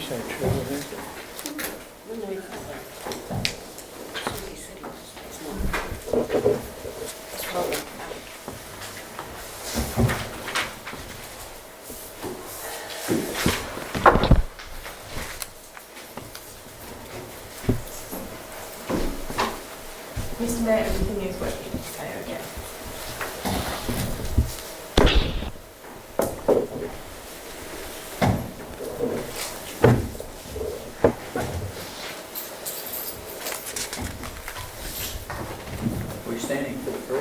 so true, isn't it? Mr. Mayor, everything is working. Okay. We're standing for three.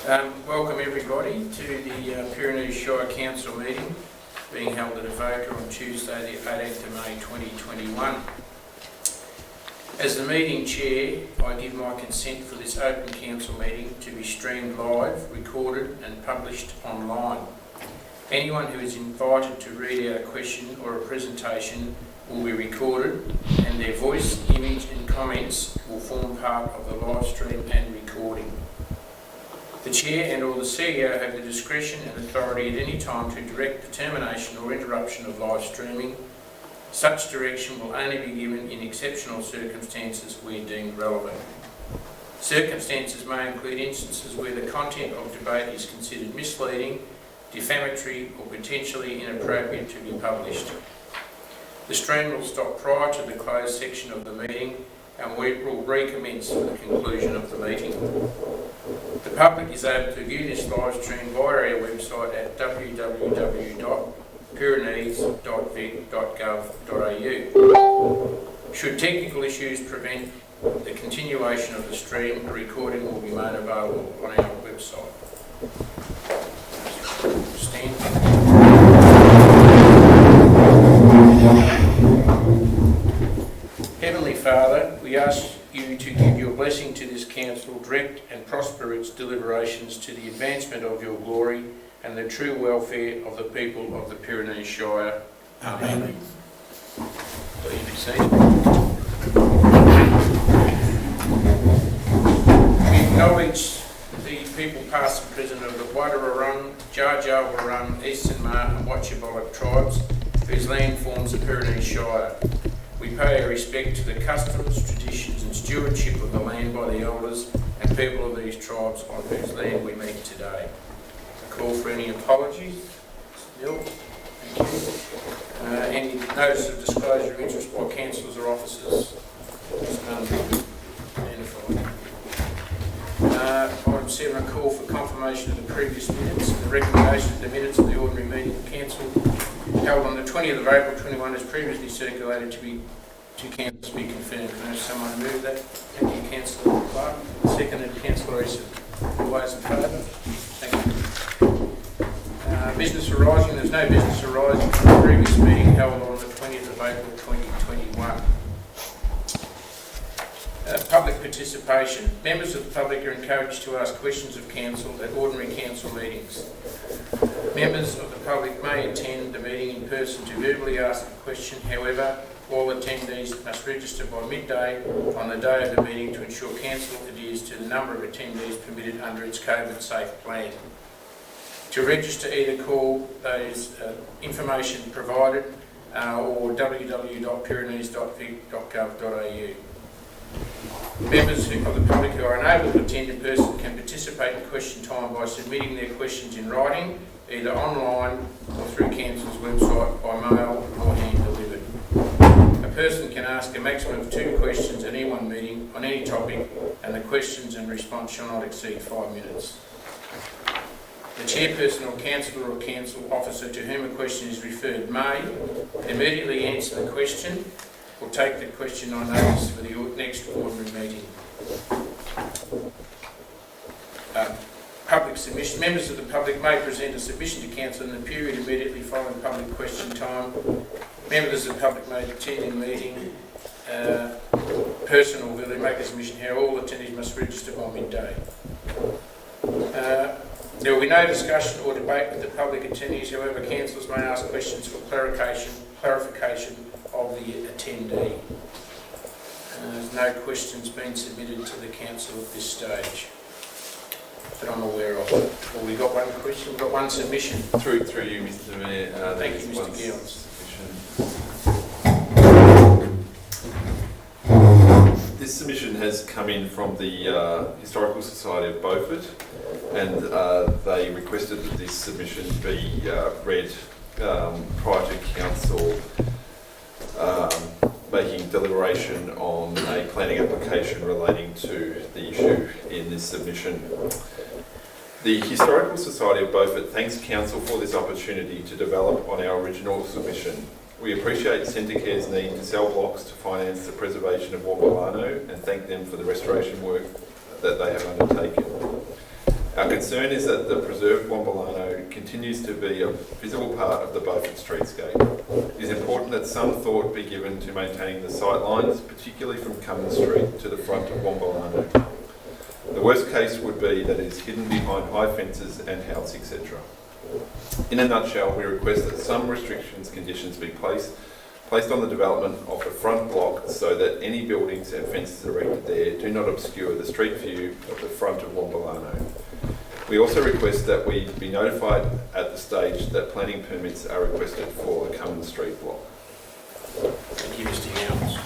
Yeah. Welcome everybody to the Pyrenees Shire Council meeting being held at Avoca on Tuesday the 18th of May 2021. As the meeting chair, I give my consent for this open council meeting to be streamed live, recorded and published online. Anyone who is invited to read out a question or a presentation will be recorded and their voice, image and comments will form part of the live stream and recording. The Chair and or the CEO have the discretion and authority at any time to direct the termination or interruption of live streaming. Such direction will only be given in exceptional circumstances where deemed relevant. Circumstances may include instances where the content of debate is considered misleading, defamatory or potentially inappropriate to be published. The stream will stop prior to the closed section of the meeting and we will recommence at the conclusion of the meeting. The public is able to view this live stream via our website at www.pyrenees.vic.gov.au. Should technical issues prevent the continuation of the stream, a recording will be made available on our website. Heavenly Father, we ask you to give your blessing to this council, direct and prosper its deliberations to the advancement of your glory and the true welfare of the people of the Pyrenees Shire. Amen. Please be seated. We acknowledge the people past and present of the Wadawurrung, Jar Jar Wurrung, Eastern Mar and Watchabollock tribes whose land forms the Pyrenees Shire. We pay our respect to the customs, traditions and stewardship of the land by the elders and people of these tribes on whose land we meet today. I call for any apologies. Neil, thank you. Any notice of disclosure of interest by councillors or officers? Item 7, a call for confirmation of the previous minutes and the recommendation that the minutes of the ordinary meeting of council held on the 20th of April 21 as previously circulated to council be confirmed. Can I have someone move that? Thank you, Councillor Clark. Seconded, Councillor Easton. All those in favour? Thank you. Business arising. There's no business arising from the previous meeting held on the 20th of April 2021. Public participation. Members of the public are encouraged to ask questions of council at ordinary council meetings. Members of the public may attend the meeting in person to verbally ask a question. However, all attendees must register by midday on the day of the meeting to ensure council adheres to the number of attendees permitted under its COVID-safe plan. To register, either call those information provided or www.pyrenees.vic.gov.au. Members of the public who are unable to attend in person can participate in question time by submitting their questions in writing, either online or through council's website by mail or hand delivered. A person can ask a maximum of 2 questions at any one meeting on any topic, and the questions and response shall not exceed 5 minutes. The chairperson or councillor or council officer to whom a question is referred may immediately answer the question or take the question on notice for the next ordinary meeting. Public submission. Members of the public may present a submission to council in the period immediately following public question time. Members of the public may attend the meeting person or will they make a submission here. All attendees must register by midday. There will be no discussion or debate with the public attendees. However, councillors may ask questions for clarification of the attendee. There's no questions been submitted to the council at this stage that I'm aware of. Well, we've got one question, we've got one submission. Through you, Mr. Mayor. Thank you, Mr. Gills. This submission has come in from the Historical Society of Beaufort, and they requested that this submission be read prior to council making deliberation on a planning application relating to the issue in this submission. The Historical Society of Beaufort thanks council for this opportunity to develop on our original submission. We appreciate Centrecare's need to sell blocks to finance the preservation of Wombolano and thank them for the restoration work that they have undertaken. Our concern is that the preserved Wombolano continues to be a visible part of the Beaufort streetscape. It is important that some thought be given to maintaining the sight lines, particularly from Cummins Street to the front of Wombolano. The worst case would be that it is hidden behind high fences and house, etc. In a nutshell, we request that some conditions be placed on the development of the front block so that any buildings and fences erected there do not obscure the street view of the front of Wombolano. We also request that we be notified at the stage that planning permits are requested for the Cummins Street block. Thank you, Mr. Gowns.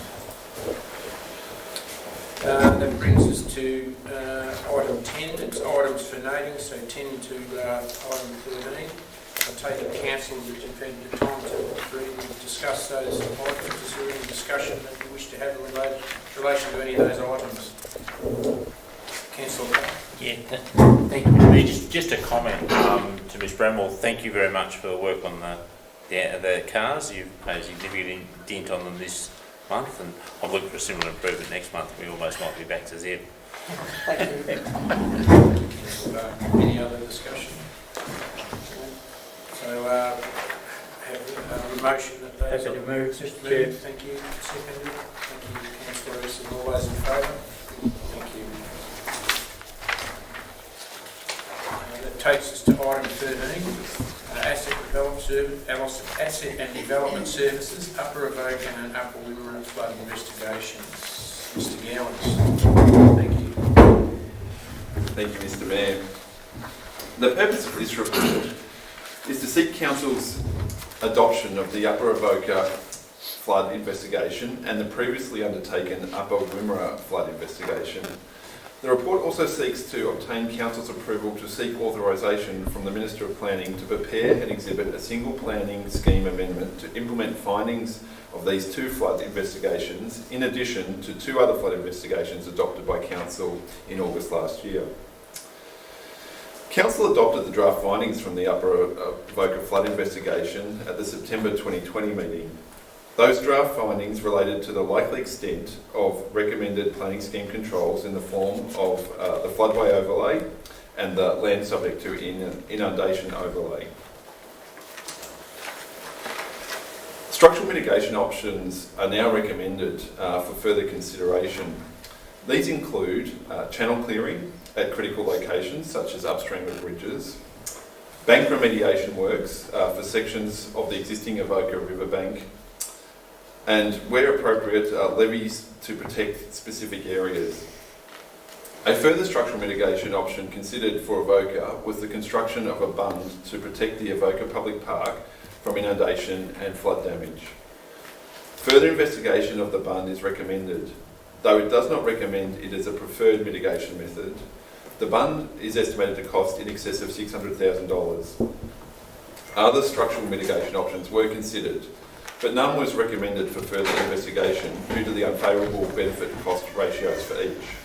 That brings us to item 10. It's items for noting, so 10 to item 13. I take it, council, that you've had the time to really discuss those items. Is there any discussion that you wish to have in relation to any of those items? Councillor. Yeah, thank you. Just a comment to Ms. Bramwell. Thank you very much for the work on the cars. You've made a significant dent on them this month, and I'm looking for a similar improvement next month. We almost might be back to Z. Thank you. Any other discussion? So, have a motion that they... Happy to move, Mr. Chair. Thank you. Seconded. Thank you, Councillor Easton. All those in favour? Thank you. That takes us to item 13, asset and development services, Upper Avoca and Upper Wimmera flood investigations. Mr. Gowans. Thank you. Thank you, Mr. Mayor. The purpose of this report is to seek council's adoption of the Upper Avoca flood investigation and the previously undertaken Upper Wimmera flood investigation. The report also seeks to obtain council's approval to seek authorisation from the Minister of Planning to prepare and exhibit a single planning scheme amendment to implement findings of these two flood investigations, in addition to two other flood investigations adopted by council in August last year. Council adopted the draft findings from the Upper Avoca flood investigation at the September 2020 meeting. Those draft findings related to the likely extent of recommended planning scheme controls in the form of the floodway overlay and the land subject to inundation overlay. Structural mitigation options are now recommended for further consideration. These include channel clearing at critical locations such as upstream of bridges, bank remediation works for sections of the existing Avoca riverbank, and where appropriate, levies to protect specific areas. A further structural mitigation option considered for Avoca was the construction of a bund to protect the Avoca Public Park from inundation and flood damage. Further investigation of the bund is recommended. Though it does not recommend it as a preferred mitigation method, the bund is estimated to cost in excess of $600,000. Other structural mitigation options were considered, but none was recommended for further investigation due to the unfavourable benefit-cost ratios for each.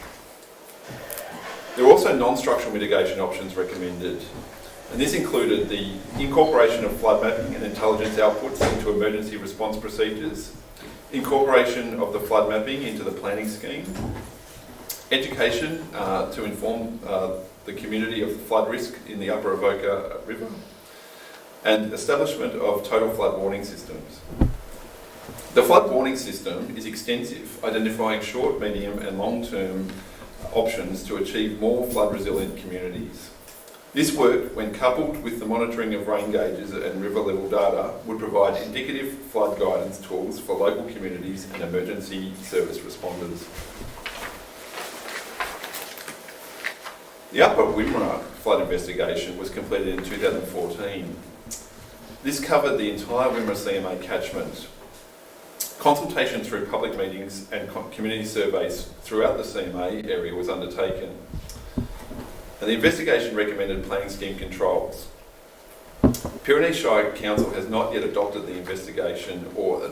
There were also non-structural mitigation options recommended, and this included the incorporation of flood mapping and intelligence outputs into emergency response procedures, incorporation of the flood mapping into the planning scheme, education to inform the community of the flood risk in the Upper Avoca River, and establishment of total flood warning systems. The flood warning system is extensive, identifying short, medium and long-term options to achieve more flood-resilient communities. This work, when coupled with the monitoring of rain gauges and river level data, would provide indicative flood guidance tools for local communities and emergency service responders. The Upper Wimmera flood investigation was completed in 2014. This covered the entire Wimmera CMA catchment. Consultation through public meetings and community surveys throughout the CMA area was undertaken. And the investigation recommended planning scheme controls. Pyrenees Shire Council has not yet adopted the investigation or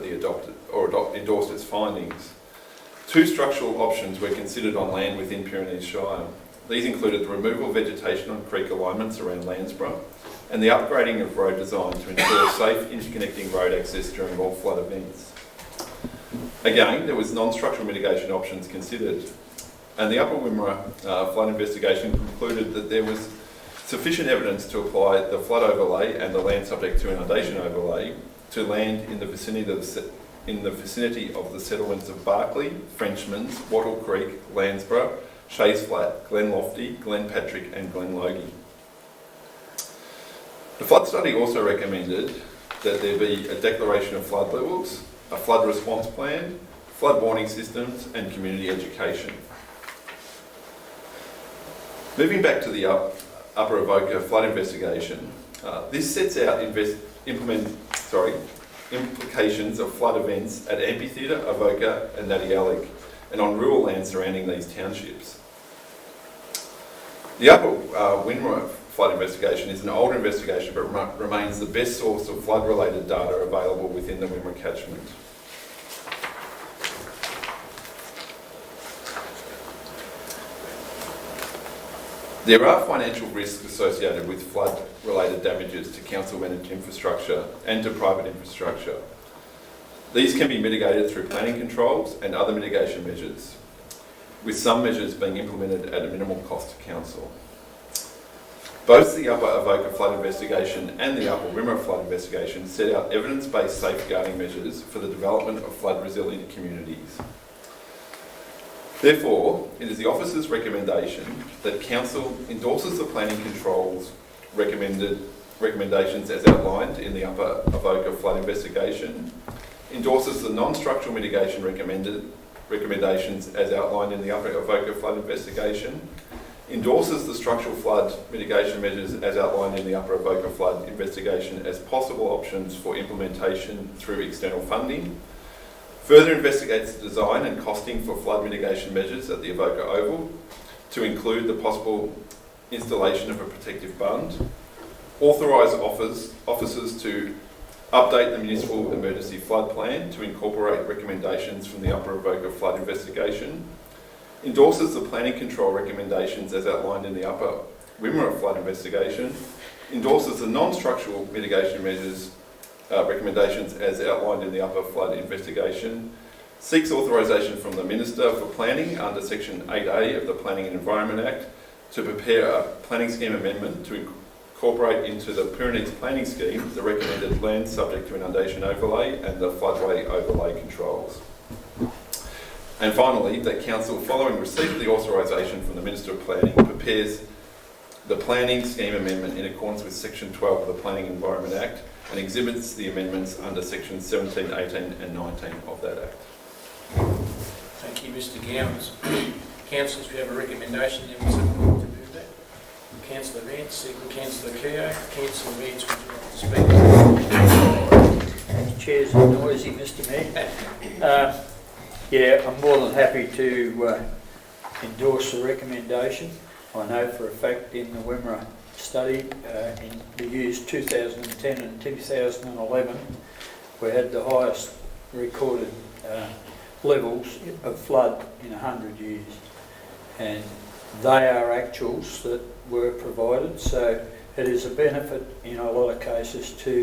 endorsed its findings. 2 structural options were considered on land within Pyrenees Shire. These included the removal of vegetation on creek alignments around Landsborough and the upgrading of road design to ensure safe interconnecting road access during all flood events. Again, there was non-structural mitigation options considered, and the Upper Wimmera flood investigation concluded that there was sufficient evidence to apply the flood overlay and the land subject to inundation overlay to land in the vicinity of the settlements of Barclay, Frenchmans, Wattle Creek, Landsborough, Shays Flat, Glen Lofty, Glen Patrick and Glen Logie. The flood study also recommended that there be a declaration of flood levels, a flood response plan, flood warning systems and community education. Moving back to the Upper Avoca flood investigation, this sets out implications of flood events at Amphitheatre, Avoca and Natyallik and on rural land surrounding these townships. The Upper Wimmera flood investigation is an older investigation but remains the best source of flood-related data available within the Wimmera catchment. There are financial risks associated with flood-related damages to council-managed infrastructure and to private infrastructure. These can be mitigated through planning controls and other mitigation measures, with some measures being implemented at a minimal cost to council. Both the Upper Avoca flood investigation and the Upper Wimmera flood investigation set out evidence-based safeguarding measures for the development of flood-resilient communities. Therefore, it is the Office's recommendation that Council endorses the planning controls recommendations as outlined in the Upper Avoca flood investigation, endorses the non-structural mitigation recommendations as outlined in the Upper Avoca flood investigation, endorses the structural flood mitigation measures as outlined in the Upper Avoca flood investigation as possible options for implementation through external funding, further investigates the design and costing for flood mitigation measures at the Avoca Oval to include the possible installation of a protective bund, authorise officers to update the municipal emergency flood plan to incorporate recommendations from the Upper Avoca flood investigation, endorses the planning control recommendations as outlined in the Upper Wimmera flood investigation, endorses the non-structural mitigation measures recommendations as outlined in the Upper flood investigation, seeks authorisation from the Minister for Planning under Section 8A of the Planning and Environment Act to prepare a planning scheme amendment to incorporate into the Pyrenees planning scheme the recommended land subject to inundation overlay and the floodway overlay controls. And finally, that Council, following receipt of the authorisation from the Minister of Planning, prepares the planning scheme amendment in accordance with Section 12 of the Planning and Environment Act and exhibits the amendments under Sections 17, 18 and 19 of that Act. Thank you, Mr. Gowans. Councillors, we have a recommendation. There was someone to move that. Councillor Vance, second Councillor Keogh. Councillor Vance, would you like to speak? Chair's noisy, Mr. Mayor. Yeah, I'm more than happy to endorse the recommendation. I know for a fact in the Wimmera study in the years 2010 and 2011 we had the highest recorded levels of flood in 100 years, and they are actuals that were provided, so it is a benefit in a lot of cases to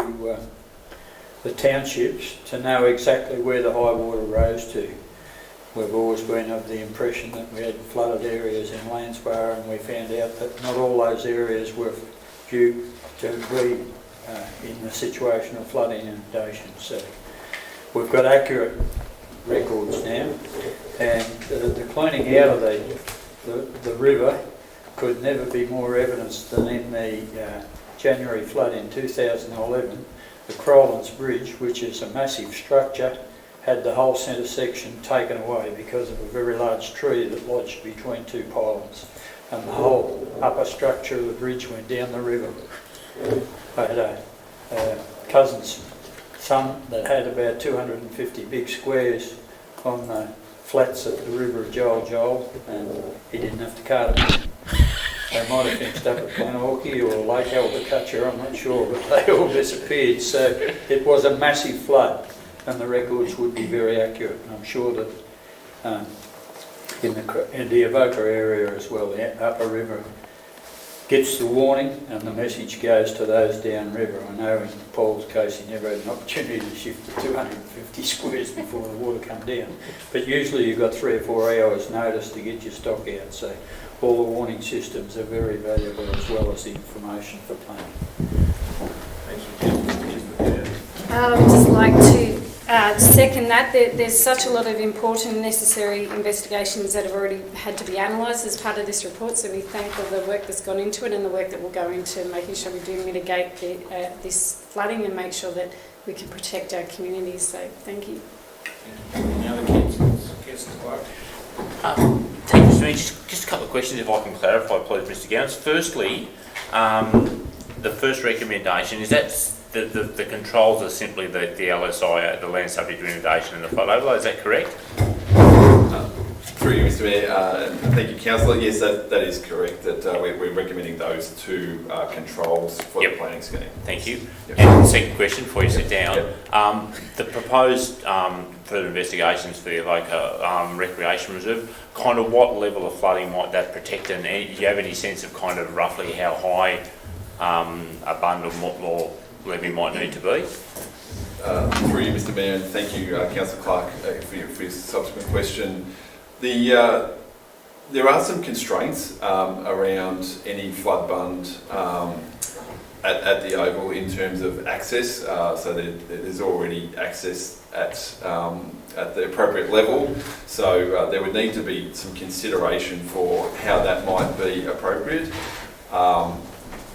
the townships to know exactly where the high water rose to. We've always been of the impression that we had flooded areas in Landsborough, and we found out that not all those areas were due to be in the situation of flood inundation. So we've got accurate records now, and the cleaning out of the river could never be more evidence than in the January flood in 2011. The Crowlands Bridge, which is a massive structure, had the whole centre section taken away because of a very large tree that lodged between two pylons, and the whole upper structure of the bridge went down the river. I had a cousin's son that had about 250 big squares on the flats at the river of Joel, and he didn't have to cart them. They might have finished up at Glenorchy or Lake Albocatcher, I'm not sure, but they all disappeared. So it was a massive flood, and the records would be very accurate. And I'm sure that in the Avoca area as well, the upper river gets the warning and the message goes to those downriver. I know in Paul's case he never had an opportunity to shift the 250 squares before the water come down. But usually you've got 3 or 4 hours notice to get your stock out. So all the warning systems are very valuable, as well as the information for planning. I would just like to second that. There's such a lot of important and necessary investigations that have already had to be analysed as part of this report, so we thank all the work that's gone into it and the work that will go into making sure we do mitigate this flooding and make sure that we can protect our communities. So thank you. Any other councillors? Thank you, Mr. Just a couple of questions, if I can clarify, please, Mr. Gowans. Firstly, the first recommendation, is that the controls are simply the LSI, the land subject to inundation and the flood overlay, is that correct? Through you, Mr. Mayor, and thank you, Councillor. Yes, that is correct, that we're recommending those 2 controls for the planning scheme. Thank you. Yep. And the second question before you sit down, Yep. the proposed further investigations for the Avoca Recreation Reserve, kind of what level of flooding might that protect, and do you have any sense of kind of roughly how high a bundle or levy might need to be? Through you, Mr. Mayor, and thank you, Councillor Clark, for your subsequent question. There are some constraints around any flood bund at the Oval in terms of access. So there's already access at the appropriate level. So there would need to be some consideration for how that might be appropriate.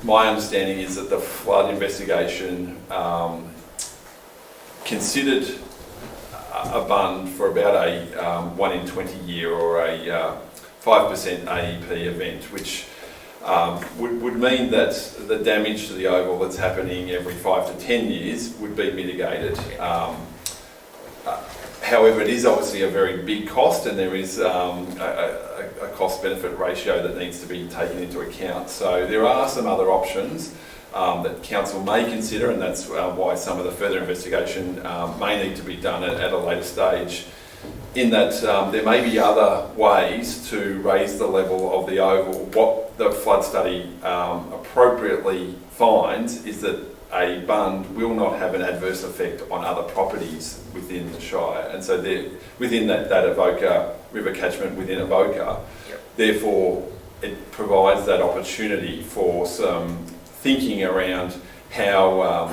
My understanding is that the flood investigation considered a bund for about a 1 in 20 year or a 5% AEP event, which would mean that the damage to the Oval that's happening every 5 to 10 years would be mitigated. However, it is obviously a very big cost, and there is a cost-benefit ratio that needs to be taken into account. So there are some other options that Council may consider, and that's why some of the further investigation may need to be done at a later stage, in that there may be other ways to raise the level of the Oval. What the flood study appropriately finds is that a bund will not have an adverse effect on other properties within the Shire, and so within that Avoca river catchment within Avoca, therefore it provides that opportunity for some thinking around how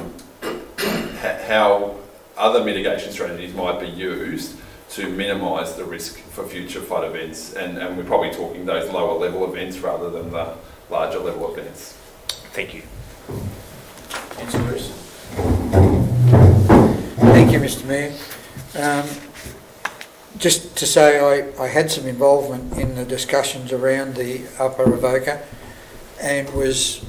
other mitigation strategies might be used to minimise the risk for future flood events, and we're probably talking those lower level events rather than the larger level events. Thank you. Councillor Wilson. Thank you, Mr. Mayor. Just to say I had some involvement in the discussions around the Upper Avoca and was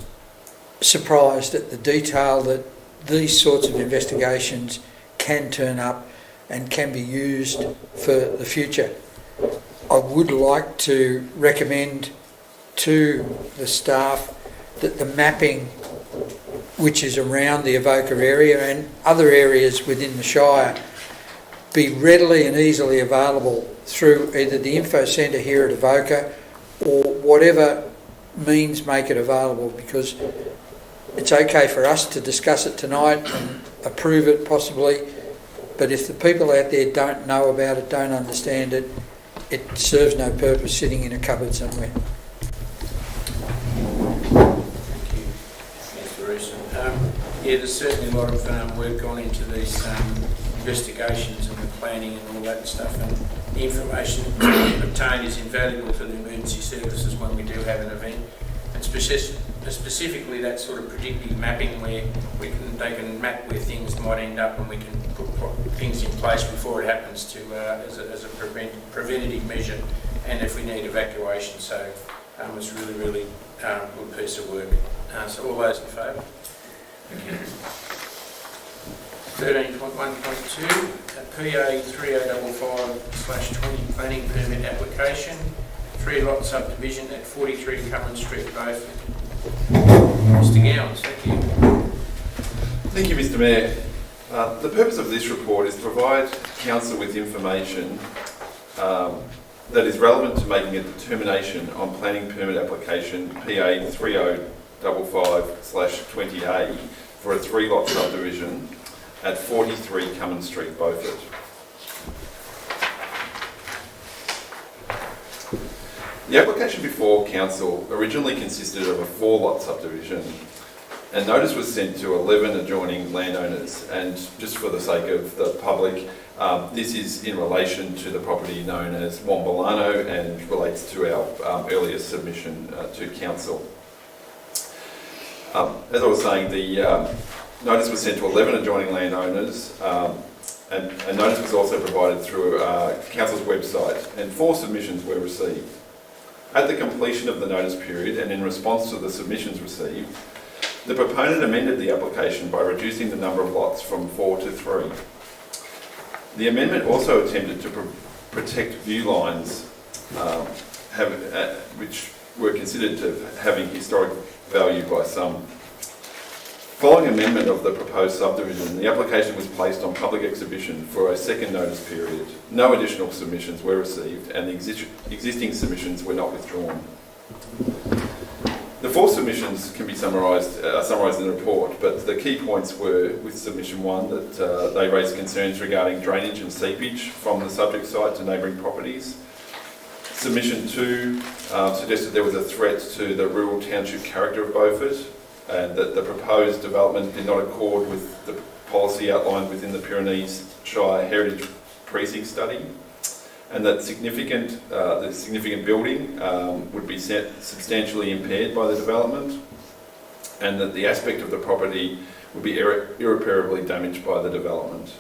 surprised at the detail that these sorts of investigations can turn up and can be used for the future. I would like to recommend to the staff that the mapping which is around the Avoca area and other areas within the Shire be readily and easily available through either the info centre here at Avoca or whatever means make it available, because it's okay for us to discuss it tonight and approve it possibly, but if the people out there don't know about it, don't understand it, it serves no purpose sitting in a cupboard somewhere. Yeah, there's certainly a lot of work gone into these investigations and the planning and all that stuff, and the information obtained is invaluable to the emergency services when we do have an event, and specifically that sort of predictive mapping where they can map where things might end up, and we can put things in place before it happens to as a preventative measure, and if we need evacuation. So it's really good piece of work. So all those in favour? Thank you. 13.1.2, PA 3055/20 planning permit application, 3-lot subdivision at 43 Cummins Street, Beaufort. Mr. Gowans, thank you. Thank you, Mr. Mayor. The purpose of this report is to provide Council with information that is relevant to making a determination on planning permit application PA 3055/20A for a 3-lot subdivision at 43 Cummins Street, Beaufort. The application before Council originally consisted of a 4-lot subdivision, and notice was sent to 11 adjoining landowners. And just for the sake of the public, this is in relation to the property known as Wombolano and relates to our earlier submission to Council. As I was saying, the notice was sent to 11 adjoining landowners, and notice was also provided through Council's website, and 4 submissions were received. At the completion of the notice period and in response to the submissions received, the proponent amended the application by reducing the number of lots from 4 to 3. The amendment also attempted to protect view lines which were considered to having historic value by some. Following amendment of the proposed subdivision, the application was placed on public exhibition for a second notice period. No additional submissions were received, and the existing submissions were not withdrawn. The 4 submissions can be summarised in the report, but the key points were with submission 1 that they raised concerns regarding drainage and seepage from the subject site to neighbouring properties. Submission 2 suggested there was a threat to the rural township character of Beaufort, and that the proposed development did not accord with the policy outlined within the Pyrenees Shire Heritage Precinct Study, and that the significant building would be substantially impaired by the development, and that the aspect of the property would be irreparably damaged by the development.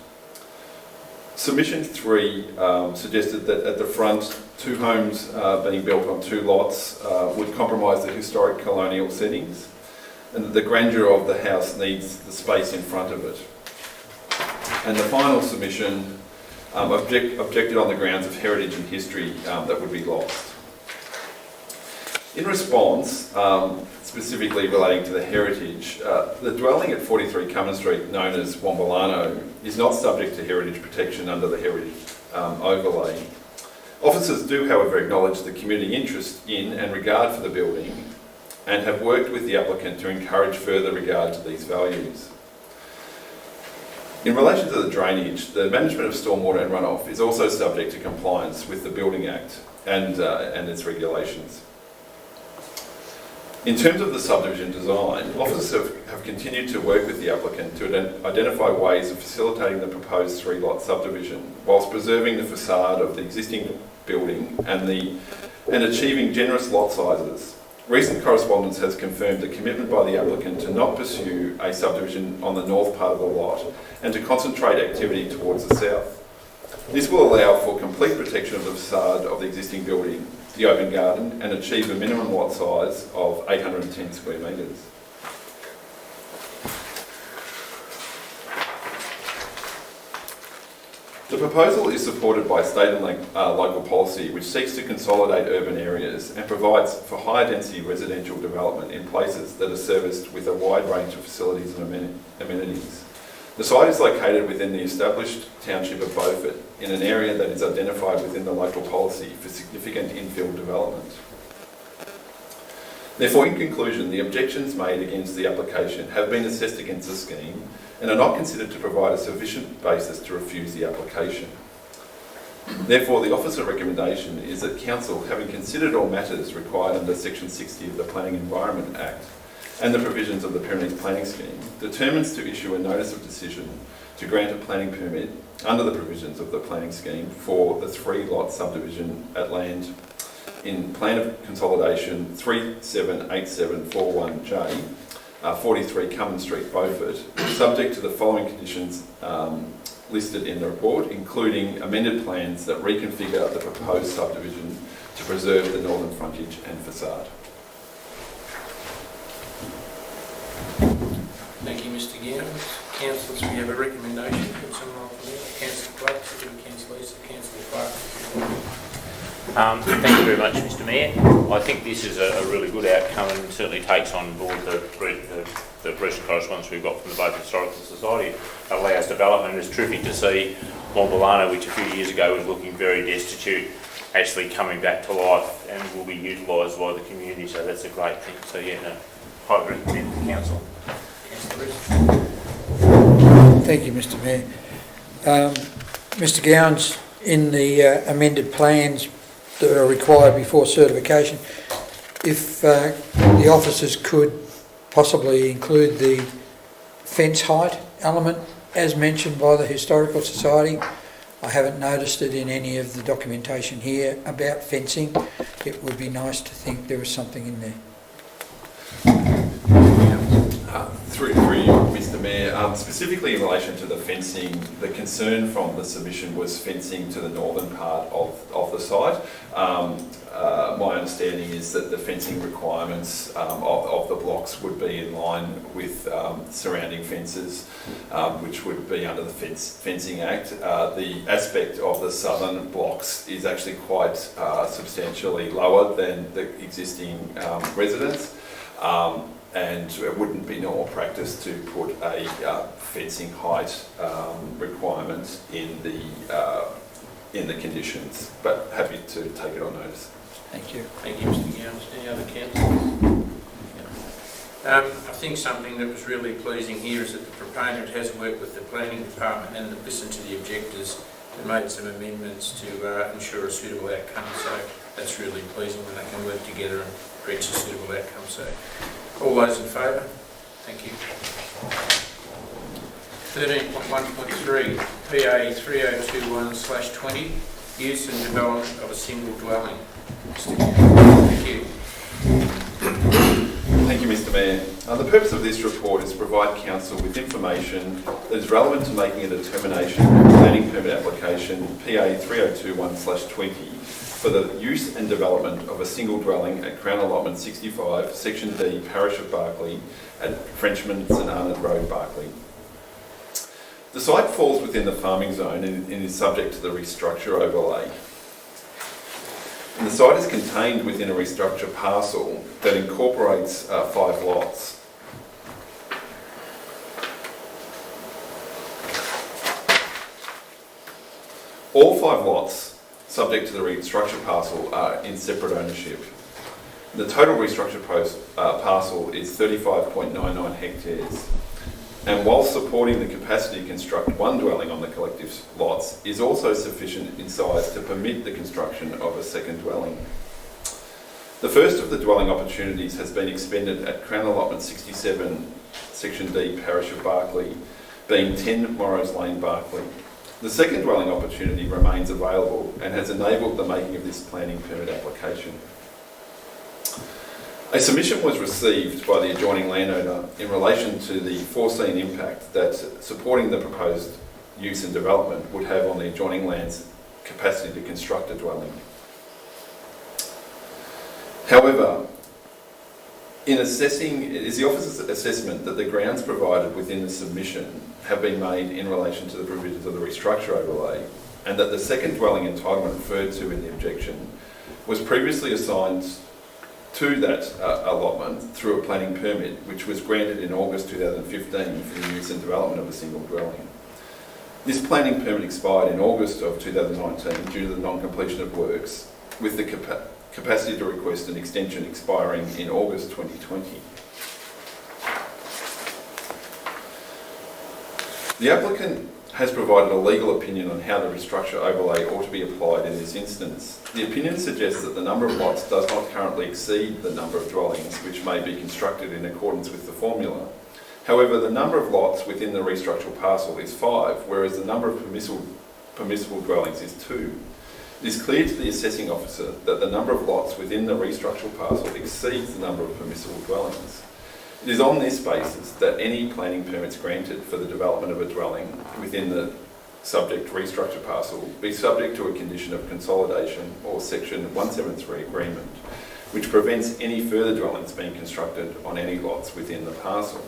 Submission 3 suggested that at the front, 2 homes being built on 2 lots would compromise the historic colonial settings, and that the grandeur of the house needs the space in front of it. And the final submission objected on the grounds of heritage and history that would be lost. In response, specifically relating to the heritage, the dwelling at 43 Cummins Street, known as Wombolano, is not subject to heritage protection under the heritage overlay. Officers do, however, acknowledge the community interest in and regard for the building, and have worked with the applicant to encourage further regard to these values. In relation to the drainage, the management of stormwater and runoff is also subject to compliance with the Building Act and its regulations. In terms of the subdivision design, officers have continued to work with the applicant to identify ways of facilitating the proposed 3-lot subdivision, whilst preserving the facade of the existing building and achieving generous lot sizes. Recent correspondence has confirmed a commitment by the applicant to not pursue a subdivision on the north part of the lot and to concentrate activity towards the south. This will allow for complete protection of the facade of the existing building, the open garden, and achieve a minimum lot size of 810 square metres. The proposal is supported by state and local policy, which seeks to consolidate urban areas and provides for higher density residential development in places that are serviced with a wide range of facilities and amenities. The site is located within the established township of Beaufort, in an area that is identified within the local policy for significant infill development. Therefore, in conclusion, the objections made against the application have been assessed against the scheme and are not considered to provide a sufficient basis to refuse the application. Therefore, the officer recommendation is that Council, having considered all matters required under Section 60 of the Planning Environment Act and the provisions of the Pyrenees Planning Scheme, determines to issue a notice of decision to grant a planning permit under the provisions of the planning scheme for the 3-lot subdivision at land in Plan of Consolidation 378741J, 43 Cummins Street, Beaufort, subject to the following conditions listed in the report, including amended plans that reconfigure the proposed subdivision to preserve the northern frontage and facade. Thank you, Mr. Gowns. Councillors, we have a recommendation. Put someone on for that. Councillor Clark, Councillor Easter, Councillor Clark. Thank you very much, Mr. Mayor. I think this is a really good outcome and certainly takes on board the recent correspondence we've got from the Beaufort Historical Society. It allows development. It's terrific to see Montbellano, which a few years ago was looking very destitute, actually coming back to life and will be utilised by the community, so that's a great thing. So yeah, no, highly recommend the council. Councillor Easter. Thank you, Mr. Mayor. Mr. Gowns, in the amended plans that are required before certification, if the officers could possibly include the fence height element as mentioned by the Historical Society. I haven't noticed it in any of the documentation here about fencing. It would be nice to think there was something in there. Through you, Mr. Mayor, specifically in relation to the fencing, the concern from the submission was fencing to the northern part of the site. My understanding is that the fencing requirements of the blocks would be in line with surrounding fences, which would be under the Fencing Act. The aspect of the southern blocks is actually quite substantially lower than the existing residence. And it wouldn't be normal practice to put a fencing height requirement in the conditions, but happy to take it on notice. Thank you. Thank you, Mr. Gowns. Any other councillors? I think something that was really pleasing here is that the proponent has worked with the planning department and listened to the objectors and made some amendments to ensure a suitable outcome. So that's really pleasing when they can work together and reach a suitable outcome. So all those in favour? Thank you. 13.1.3 PA 3021/20 use and development of a single dwelling. Mr. Gowns, thank you. Thank you, Mr. Mayor. The purpose of this report is to provide Council with information that is relevant to making a determination of planning permit application PA 3021/20 for the use and development of a single dwelling at Crown Allotment 65, Section D, Parish of Barclay, at Frenchman St Arnaud Road, Barclay. The site falls within the farming zone and is subject to the restructure overlay. And the site is contained within a restructure parcel that incorporates 5 lots. All 5 lots subject to the restructure parcel are in separate ownership. The total restructure parcel is 35.99 hectares, and while supporting the capacity to construct 1 dwelling on the collective lots, is also sufficient in size to permit the construction of a second dwelling. The first of the dwelling opportunities has been expended at Crown Allotment 67, Section D, Parish of Barclay, being 10 Morrows Lane, Barclay. The second dwelling opportunity remains available and has enabled the making of this planning permit application. A submission was received by the adjoining landowner in relation to the foreseen impact that supporting the proposed use and development would have on the adjoining land's capacity to construct a dwelling. However, in assessing, it is the officer's assessment that the grounds provided within the submission have been made in relation to the provisions of the restructure overlay, and that the second dwelling entitlement referred to in the objection was previously assigned to that allotment through a planning permit, which was granted in August 2015 for the use and development of a single dwelling. This planning permit expired in August of 2019 due to the non-completion of works, with the capacity to request an extension expiring in August 2020. The applicant has provided a legal opinion on how the restructure overlay ought to be applied in this instance. The opinion suggests that the number of lots does not currently exceed the number of dwellings which may be constructed in accordance with the formula, However, the number of lots within the restructural parcel is 5, whereas the number of permissible dwellings is 2. It is clear to the assessing officer that the number of lots within the restructural parcel exceeds the number of permissible dwellings. It is on this basis that any planning permits granted for the development of a dwelling within the subject restructure parcel be subject to a condition of consolidation or section 173 agreement, which prevents any further dwellings being constructed on any lots within the parcel.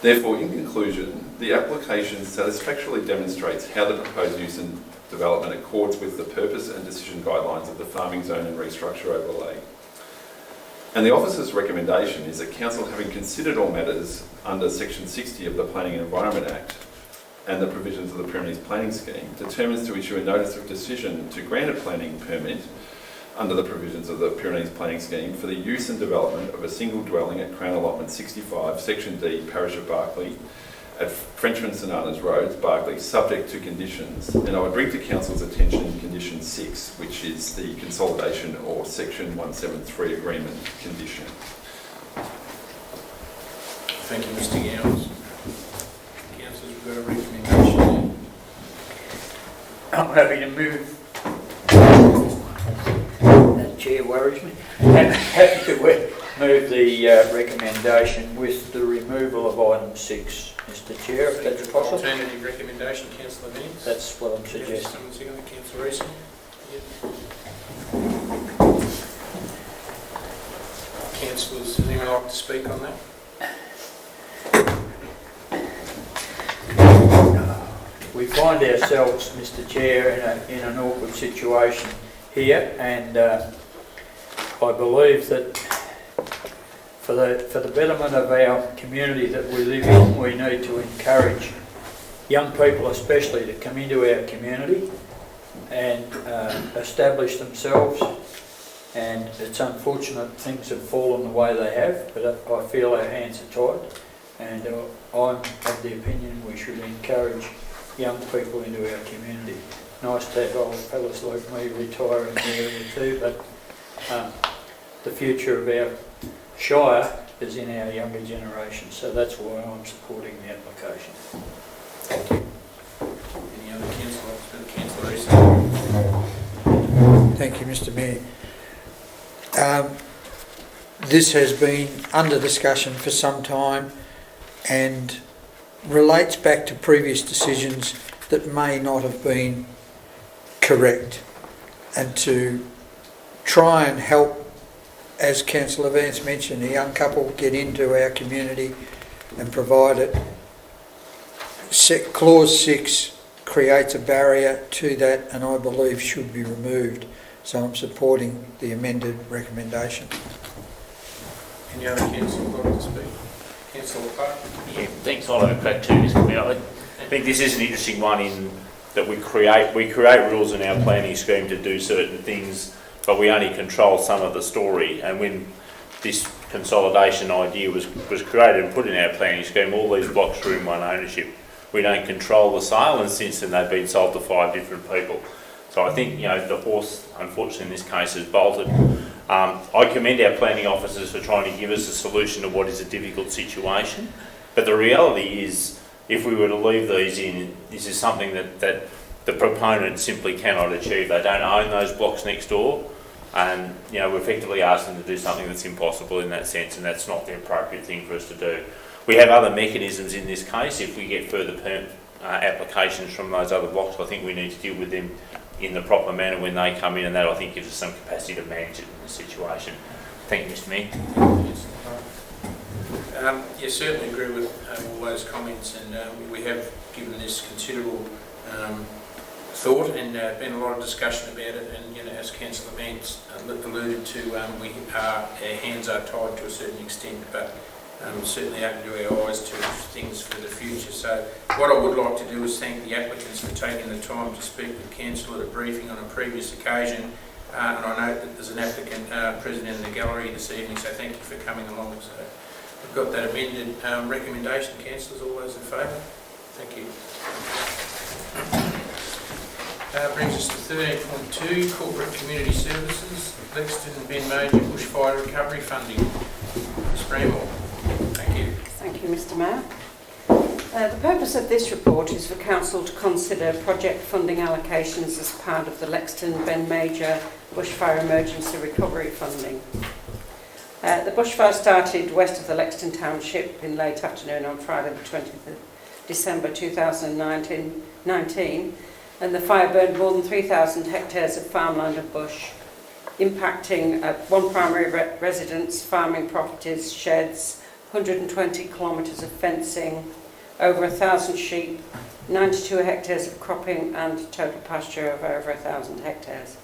Therefore, in conclusion, the application satisfactorily demonstrates how the proposed use and development accords with the purpose and decision guidelines of the farming zone and restructure overlay. And the officer's recommendation is that council, having considered all matters under section 60 of the Planning and Environment Act and the provisions of the Pyrenees Planning Scheme, determines to issue a notice of decision to grant a planning permit under the provisions of the Pyrenees Planning Scheme for the use and development of a single dwelling at Crown Allotment 65, Section D, Parish of Barclay, at Frenchman St Anna's Road, Barclay, subject to conditions. And I would bring to Council's attention condition 6, which is the consolidation or section 173 agreement condition. Thank you, Mr. Gowns. Councillors, we've got a recommendation. I'm happy to move. That chair worries me. Happy to move the recommendation with the removal of item 6. Mr Chair, if that's possible. Alternative recommendation, Councillor Vance. That's what I'm suggesting. Someone second, Councillor Easton. Councillors, does anyone like to speak on that? We find ourselves, Mr Chair, in an awkward situation here, and I believe that for the betterment of our community that we live in, we need to encourage young people especially to come into our community and establish themselves. And it's unfortunate things have fallen the way they have, but I feel our hands are tied, and I'm of the opinion we should encourage young people into our community. Nice to have old fellas like me retire in the area too, but the future of our Shire is in our younger generation, so that's why I'm supporting the application. Thank you. Any other councillors? Councillor Easton. Thank you, Mr Mayor. This has been under discussion for some time and relates back to previous decisions that may not have been correct, and to try and help, as Councillor Vance mentioned, a young couple get into our community and provide it. Clause 6 creates a barrier to that, and I believe should be removed. So I'm supporting the amended recommendation. Any other councillor like to speak? Councillor Park? Yeah, thanks. I'll have a crack too, Mr Mayor. I think this is an interesting one in that we create rules in our planning scheme to do certain things, but we only control some of the story. And when this consolidation idea was created and put in our planning scheme, all these blocks are in one ownership. We don't control the sale, and since then they've been sold to 5 different people. So I think, the horse, unfortunately in this case, has bolted. I commend our planning officers for trying to give us a solution to what is a difficult situation. But the reality is, if we were to leave these in, this is something that the proponent simply cannot achieve. They don't own those blocks next door, and we're effectively asking them to do something that's impossible in that sense, and that's not the appropriate thing for us to do. We have other mechanisms in this case. If we get further applications from those other blocks, I think we need to deal with them in the proper manner when they come in, and that I think gives us some capacity to manage it in this situation. Thank you, Mr Mayor. Yes, certainly agree with all those comments, and we have given this considerable thought and been a lot of discussion about it, and as Councillor Vance alluded to, our hands are tied to a certain extent, but certainly open to our eyes to things for the future. So what I would like to do is thank the applicants for taking the time to speak with Council at a briefing on a previous occasion, and I know that there's an applicant present in the gallery this evening, so thank you for coming along. So we've got that amended recommendation. Councillors, all those in favour? Thank you. Brings us to 13.2, Corporate Community Services, Lexington Ben Major Bushfire Recovery Funding. Ms. Bramwell. Thank you. Thank you, Mr Mayor. The purpose of this report is for Council to consider project funding allocations as part of the Lexton Ben Major Bushfire Emergency Recovery Funding. The bushfire started west of the Lexton Township in late afternoon on Friday the 20th of December 2019, and the fire burned more than 3,000 hectares of farmland and bush, impacting one primary residence, farming properties, sheds, 120 kilometres of fencing, over 1,000 sheep, 92 hectares of cropping and total pasture of over 1,000 hectares.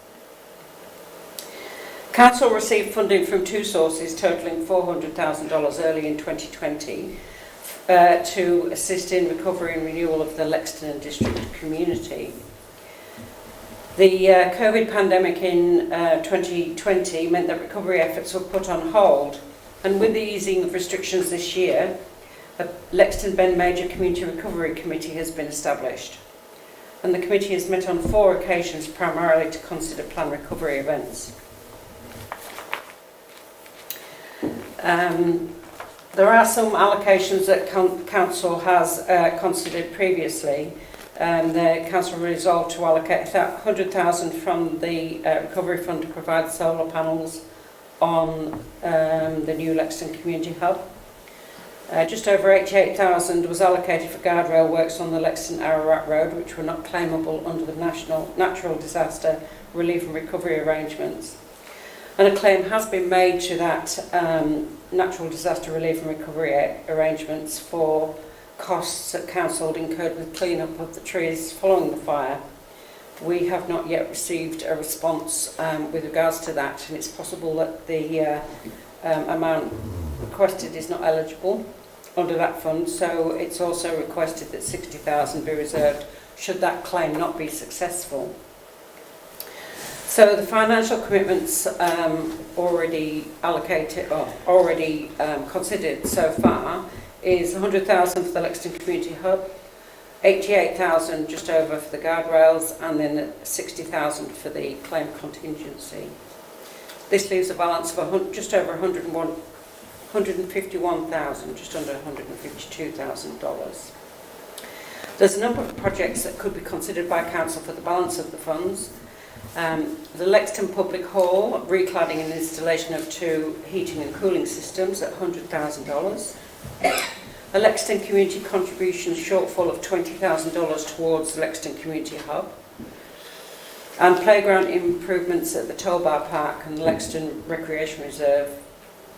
Council received funding from two sources totalling $400,000 early in 2020 to assist in recovery and renewal of the Lexton and District community. The COVID pandemic in 2020 meant that recovery efforts were put on hold, and with the easing of restrictions this year, a Lexton Ben Major Community Recovery Committee has been established, and the committee has met on 4 occasions primarily to consider planned recovery events. There are some allocations that Council has considered previously. The Council resolved to allocate $100,000 from the Recovery Fund to provide solar panels on the new Lexton Community Hub. Just over $88,000 was allocated for guardrail works on the Lexton Ararat Road, which were not claimable under the Natural Disaster Relief and Recovery Arrangements. And a claim has been made to that Natural Disaster Relief and Recovery Arrangements for costs that Council incurred with clean-up of the trees following the fire. We have not yet received a response with regards to that, and it's possible that the amount requested is not eligible under that fund, so it's also requested that $60,000 be reserved should that claim not be successful. So the financial commitments already allocated or already considered so far is $100,000 for the Lexton Community Hub, $88,000 just over for the guardrails, and then $60,000 for the claim contingency. This leaves a balance of just over $151,000, just under $152,000. There's a number of projects that could be considered by Council for the balance of the funds. The Lexton Public Hall, recladding and installation of 2 heating and cooling systems at $100,000. A Lexton Community contribution shortfall of $20,000 towards the Lexton Community Hub. And playground improvements at the Toll Bar Park and the Lexton Recreation Reserve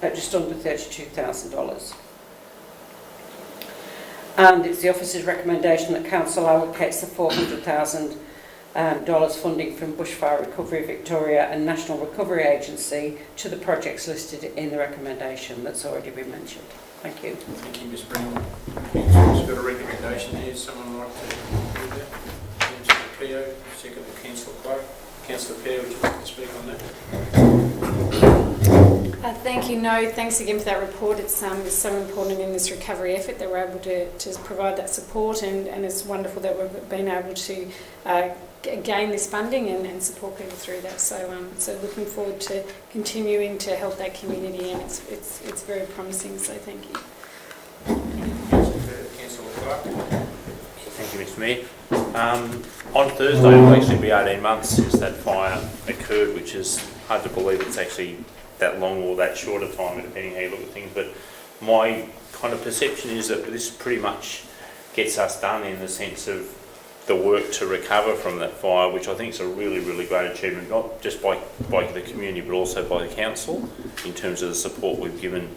at just under $32,000. And it's the office's recommendation that Council allocates the $400,000 funding from Bushfire Recovery Victoria and National Recovery Agency to the projects listed in the recommendation that's already been mentioned. Thank you. Thank you, Ms. Brown. Council's got a recommendation here. Someone like to do that? Councillor Keogh, second to Councillor Clark. Councillor Keogh, would you like to speak on that? Thank you. No, thanks again for that report. It's so important in this recovery effort that we're able to provide that support, and it's wonderful that we've been able to gain this funding and support people through that. So looking forward to continuing to help that community, and it's very promising. So thank you. Councillor Clark. Thank you, Mr Mayor. On Thursday, it will actually be 18 months since that fire occurred, which is hard to believe it's actually that long or that short a time, depending how you look at things. But my kind of perception is that this pretty much gets us done in the sense of the work to recover from that fire, which I think is a really, really great achievement, not just by the community, but also by the council, in terms of the support we've given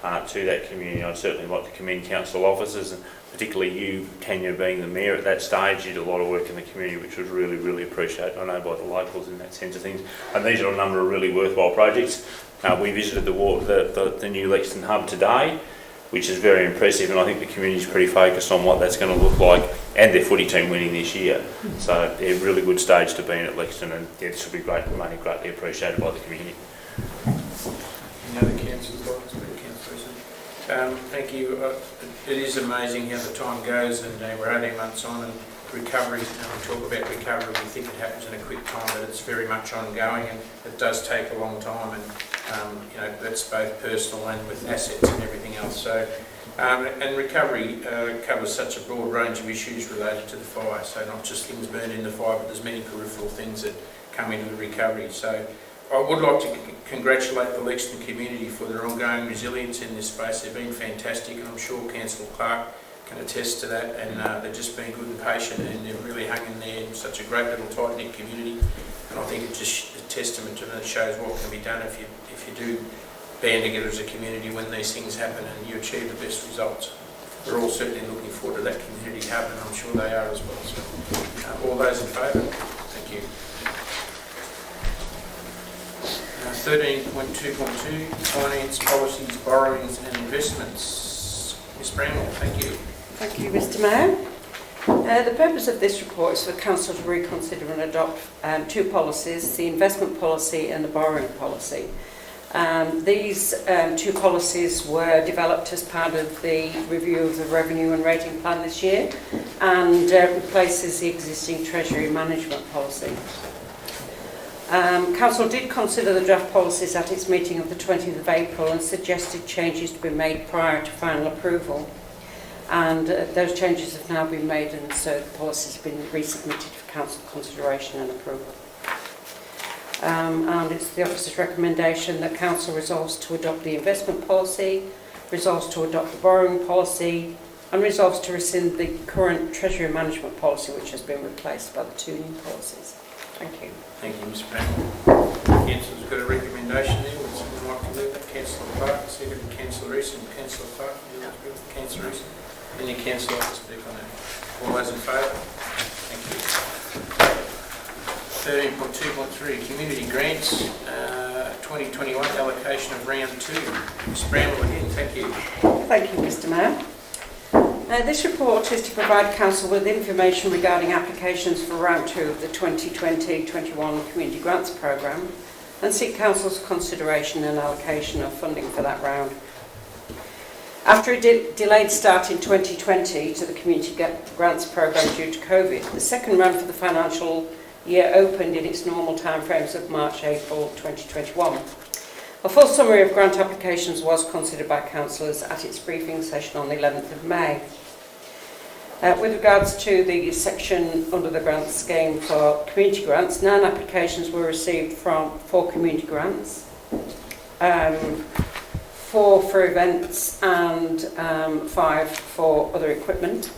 to that community. I'd certainly like to commend council officers, and particularly you, Tanya, being the mayor at that stage. You did a lot of work in the community, which was really, really appreciated, I know, by the locals in that sense of things. And these are a number of really worthwhile projects. We visited the new Lexton Hub today, which is very impressive, and I think the community is pretty focused on what that's going to look like, and their footy team winning this year. So they're a really good stage to be in at Lexton, and yeah, this will be great money, greatly appreciated by the community. Any other councillors like to speak? Thank you. It is amazing how the time goes, and we're 18 months on, and recovery, we talk about recovery, we think it happens in a quick time, but it's very much ongoing, and it does take a long time, and That's both personal and with assets and everything else. So, and recovery covers such a broad range of issues related to the fire. So not just things burned in the fire, but there's many peripheral things that come into the recovery. So I would like to congratulate the Lexington community for their ongoing resilience in this space. They've been fantastic, and I'm sure Councillor Clark can attest to that, and they've just been good and patient, and they've really hung in there in such a great little tight-knit community. And I think it's just a testament to them that shows what can be done if you do band together as a community when these things happen and you achieve the best results. We're all certainly looking forward to that community hub, and I'm sure they are as well. So, all those in favour? Thank you. 13.2.2, Finance Policies, Borrowings and Investments. Ms Bramwell, thank you. Thank you, Mr Mayor. The purpose of this report is for Council to reconsider and adopt two policies, the investment policy and the borrowing policy. These two policies were developed as part of the review of the revenue and rating plan this year, and replaces the existing Treasury management policy. Council did consider the draft policies at its meeting of the 20th of April and suggested changes to be made prior to final approval. And those changes have now been made, and so the policies have been resubmitted for Council consideration and approval. And it's the Office's recommendation that Council resolves to adopt the investment policy, resolves to adopt the borrowing policy, and resolves to rescind the current Treasury management policy, which has been replaced by the two new policies. Thank you. Thank you, Ms Bramwell. Councillor's got a recommendation there. Would someone like to move that? Councillor Clark, second Councillor Easton. Councillor Clark, you like to move it? Councillor Easton. Any councillor like to speak on that? All those in favour? Thank you. 13.2.3, Community Grants, 2021 allocation of round 2. Ms Bramwell again, thank you. Thank you, Mr Mayor. This report is to provide Council with information regarding applications for round 2 of the 2020-21 Community Grants Programme, and seek Council's consideration and allocation of funding for that round. After a delayed start in 2020 to the Community Grants Programme due to COVID, the second round for the financial year opened in its normal timeframes of March-April 2021. A full summary of grant applications was considered by councillors at its briefing session on the 11th of May. With regards to the section under the grant scheme for community grants, 9 applications were received for community grants, 4 for events and 5 for other equipment.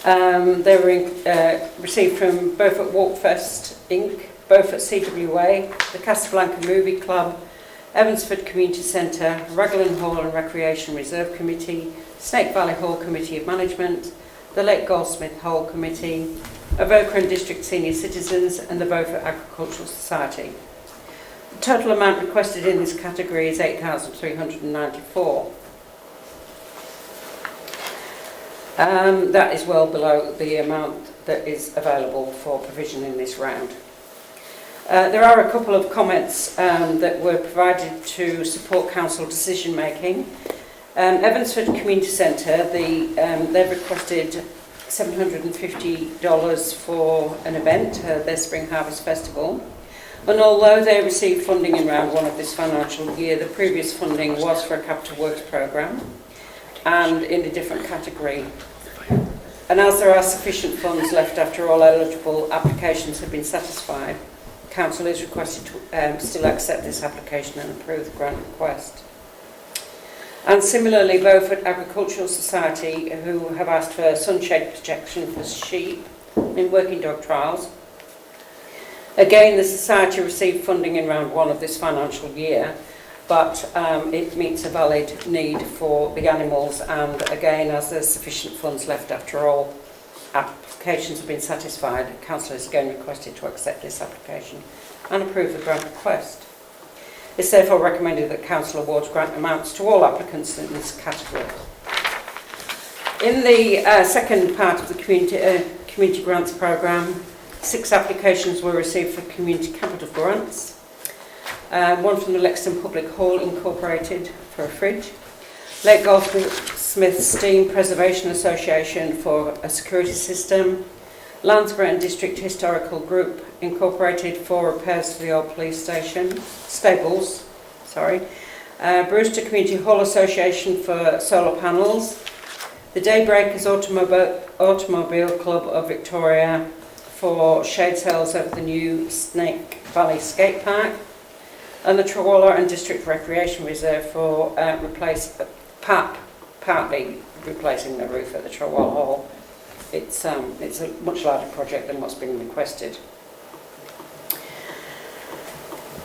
They were received from Beaufort Walkfest Inc., Beaufort CWA, the Casablanca Movie Club, Evansford Community Centre, Raglan Hall and Recreation Reserve Committee, Snake Valley Hall Committee of Management, the Lake Goldsmith Hall Committee, Avoca and District Senior Citizens, and the Beaufort Agricultural Society. The total amount requested in this category is $8,394. That is well below the amount that is available for provision in this round. There are a couple of comments that were provided to support council decision making. Evansford Community Centre, they've requested $750 for an event, their Spring Harvest Festival. And although they received funding in round 1 of this financial year, the previous funding was for a capital works programme and in a different category. And as there are sufficient funds left after all eligible applications have been satisfied, Council is requested to still accept this application and approve the grant request. And similarly, Beaufort Agricultural Society, who have asked for sunshade protection for sheep in working dog trials. Again, the Society received funding in round 1 of this financial year, but it meets a valid need for the animals, and again, as there's sufficient funds left after all applications have been satisfied, Council is again requested to accept this application and approve the grant request. It's therefore recommended that Council awards grant amounts to all applicants in this category. In the second part of the Community Grants Programme, 6 applications were received for community capital grants. 1 from the Lexington Public Hall Incorporated for a fridge, Lake Goldsmith Steam Preservation Association for a security system, Lansbury and District Historical Group Incorporated for repairs to the old police stables. Brewster Community Hall Association for solar panels. The Daybreakers Automobile Club of Victoria for shade sails over the new Snake Valley Skate Park. And the Trawalla and District Recreation Reserve for partly replacing the roof at the Trawalla Hall. It's a much larger project than what's been requested.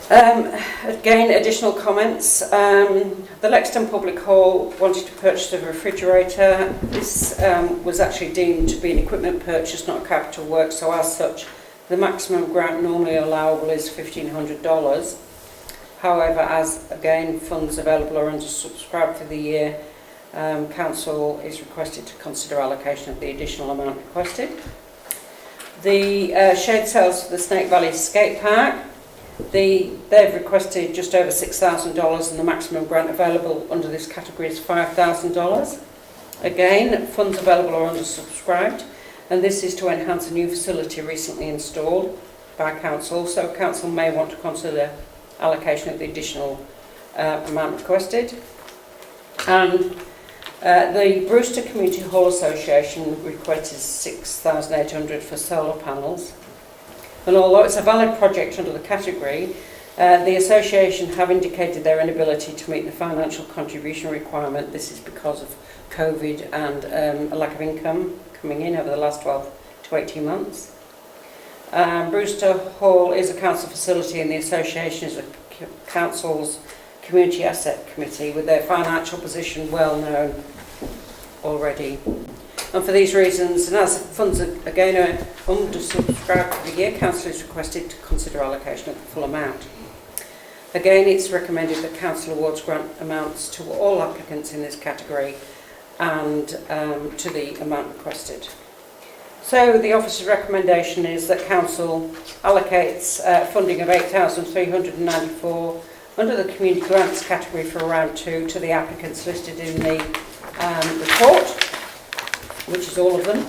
Again, additional comments. The Lexington Public Hall wanted to purchase a refrigerator. This was actually deemed to be an equipment purchase, not a capital work, so as such, the maximum grant normally allowable is $1,500. However, as again funds available are undersubscribed for the year, Council is requested to consider allocation of the additional amount requested. The shade sails for the Snake Valley Skate Park, they've requested just over $6,000 and the maximum grant available under this category is $5,000. Again, funds available are undersubscribed, and this is to enhance a new facility recently installed by Council, so Council may want to consider allocation of the additional amount requested. And the Brewster Community Hall Association requested $6,800 for solar panels. And although it's a valid project under the category, the association have indicated their inability to meet the financial contribution requirement. This is because of COVID and a lack of income coming in over the last 12 to 18 months. Brewster Hall is a council facility and the association is a council's community asset committee with their financial position well known already. And for these reasons, and as funds again are undersubscribed for the year, Council is requested to consider allocation of the full amount. Again, it's recommended that Council awards grant amounts to all applicants in this category and to the amount requested. So the officer's recommendation is that Council allocates funding of $8,394 under the community grants category for round 2 to the applicants listed in the report, which is all of them.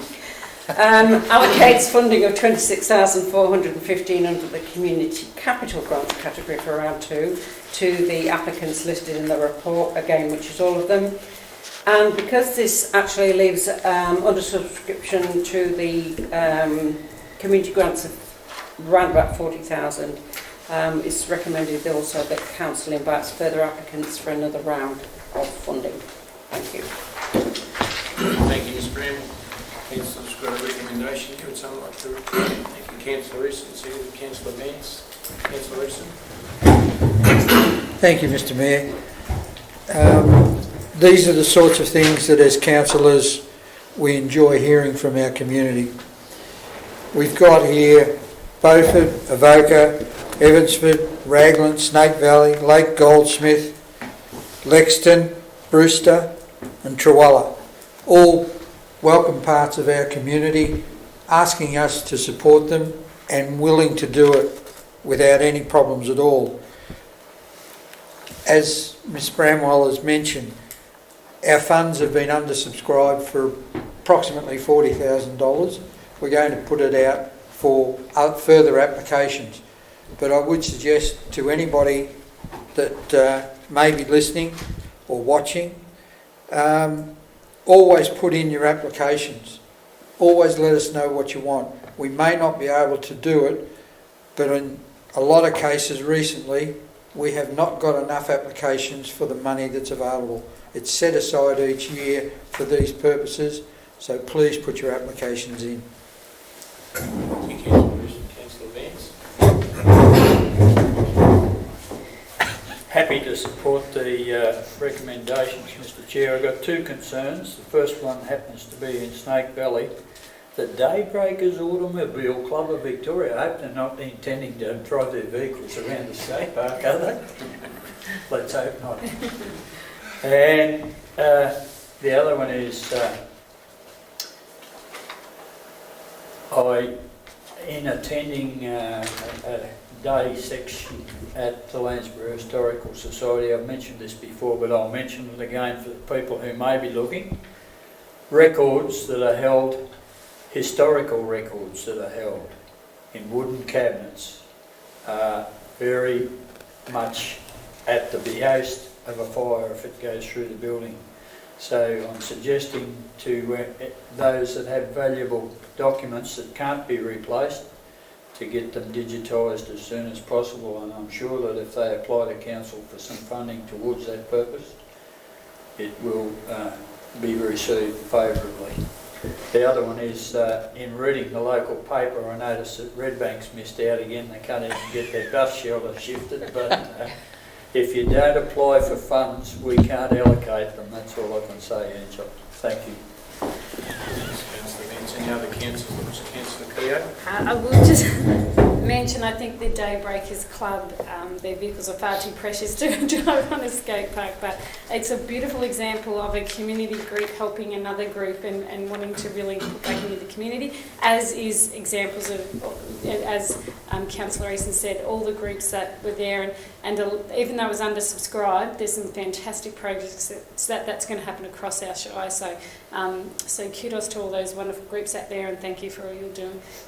Allocates funding of $26,415 under the community capital grants category for round 2 to the applicants listed in the report, again, which is all of them. And because this actually leaves under subscription to the community grants of around about 40,000, it's recommended also that Council invites further applicants for another round of funding. Thank you. Thank you, Ms. Bramble. Councillor's got a recommendation here. Would someone like to repeat? Thank you, Councillor Easton. Seconded Councillor Vance. Councillor Easton. Thank you, Mr. Mayor. These are the sorts of things that as councillors we enjoy hearing from our community. We've got here Beaufort, Avoca, Evansford, Raglan, Snake Valley, Lake Goldsmith, Lexington, Brewster and Trawalla, all welcome parts of our community, asking us to support them and willing to do it without any problems at all. As Ms Bramwell has mentioned, our funds have been undersubscribed for approximately $40,000. We're going to put it out for further applications. But I would suggest to anybody that may be listening or watching, always put in your applications. Always let us know what you want. We may not be able to do it, but in a lot of cases recently, we have not got enough applications for the money that's available. It's set aside each year for these purposes, so please put your applications in. Thank you, Councillor Easton. Councillor Vance. Happy to support the recommendations, Mr Chair. I've got two concerns. The first one happens to be in Snake Valley. The Daybreakers Automobile Club of Victoria. I hope they're not intending to drive their vehicles around the skate park, are they? Let's hope not. And the other one is, in attending a day section at the Lansbury Historical Society, I've mentioned this before, but I'll mention it again for the people who may be looking. Records that are held historical records that are held in wooden cabinets are very much at the behest of a fire if it goes through the building. So I'm suggesting to those that have valuable documents that can't be replaced to get them digitised as soon as possible, and I'm sure that if they apply to council for some funding towards that purpose, it will be received favourably. The other one is in reading the local paper, I noticed that Redbank's missed out again. They can't even get their bus shelter shifted, but if you don't apply for funds, we can't allocate them. That's all I can say, Angela. Thank you. Councillor Vince, any other councillors? Councillor Cleo? I will just mention, I think the Daybreakers Club, their vehicles are far too precious to drive on a skate park, but it's a beautiful example of a community group helping another group and wanting to really put back into the community, as is examples of, as Councillor Eason said, all the groups that were there, and even though it was undersubscribed, there's some fantastic projects that's going to happen across our Shire. So kudos to all those wonderful groups out there, and thank you for all you're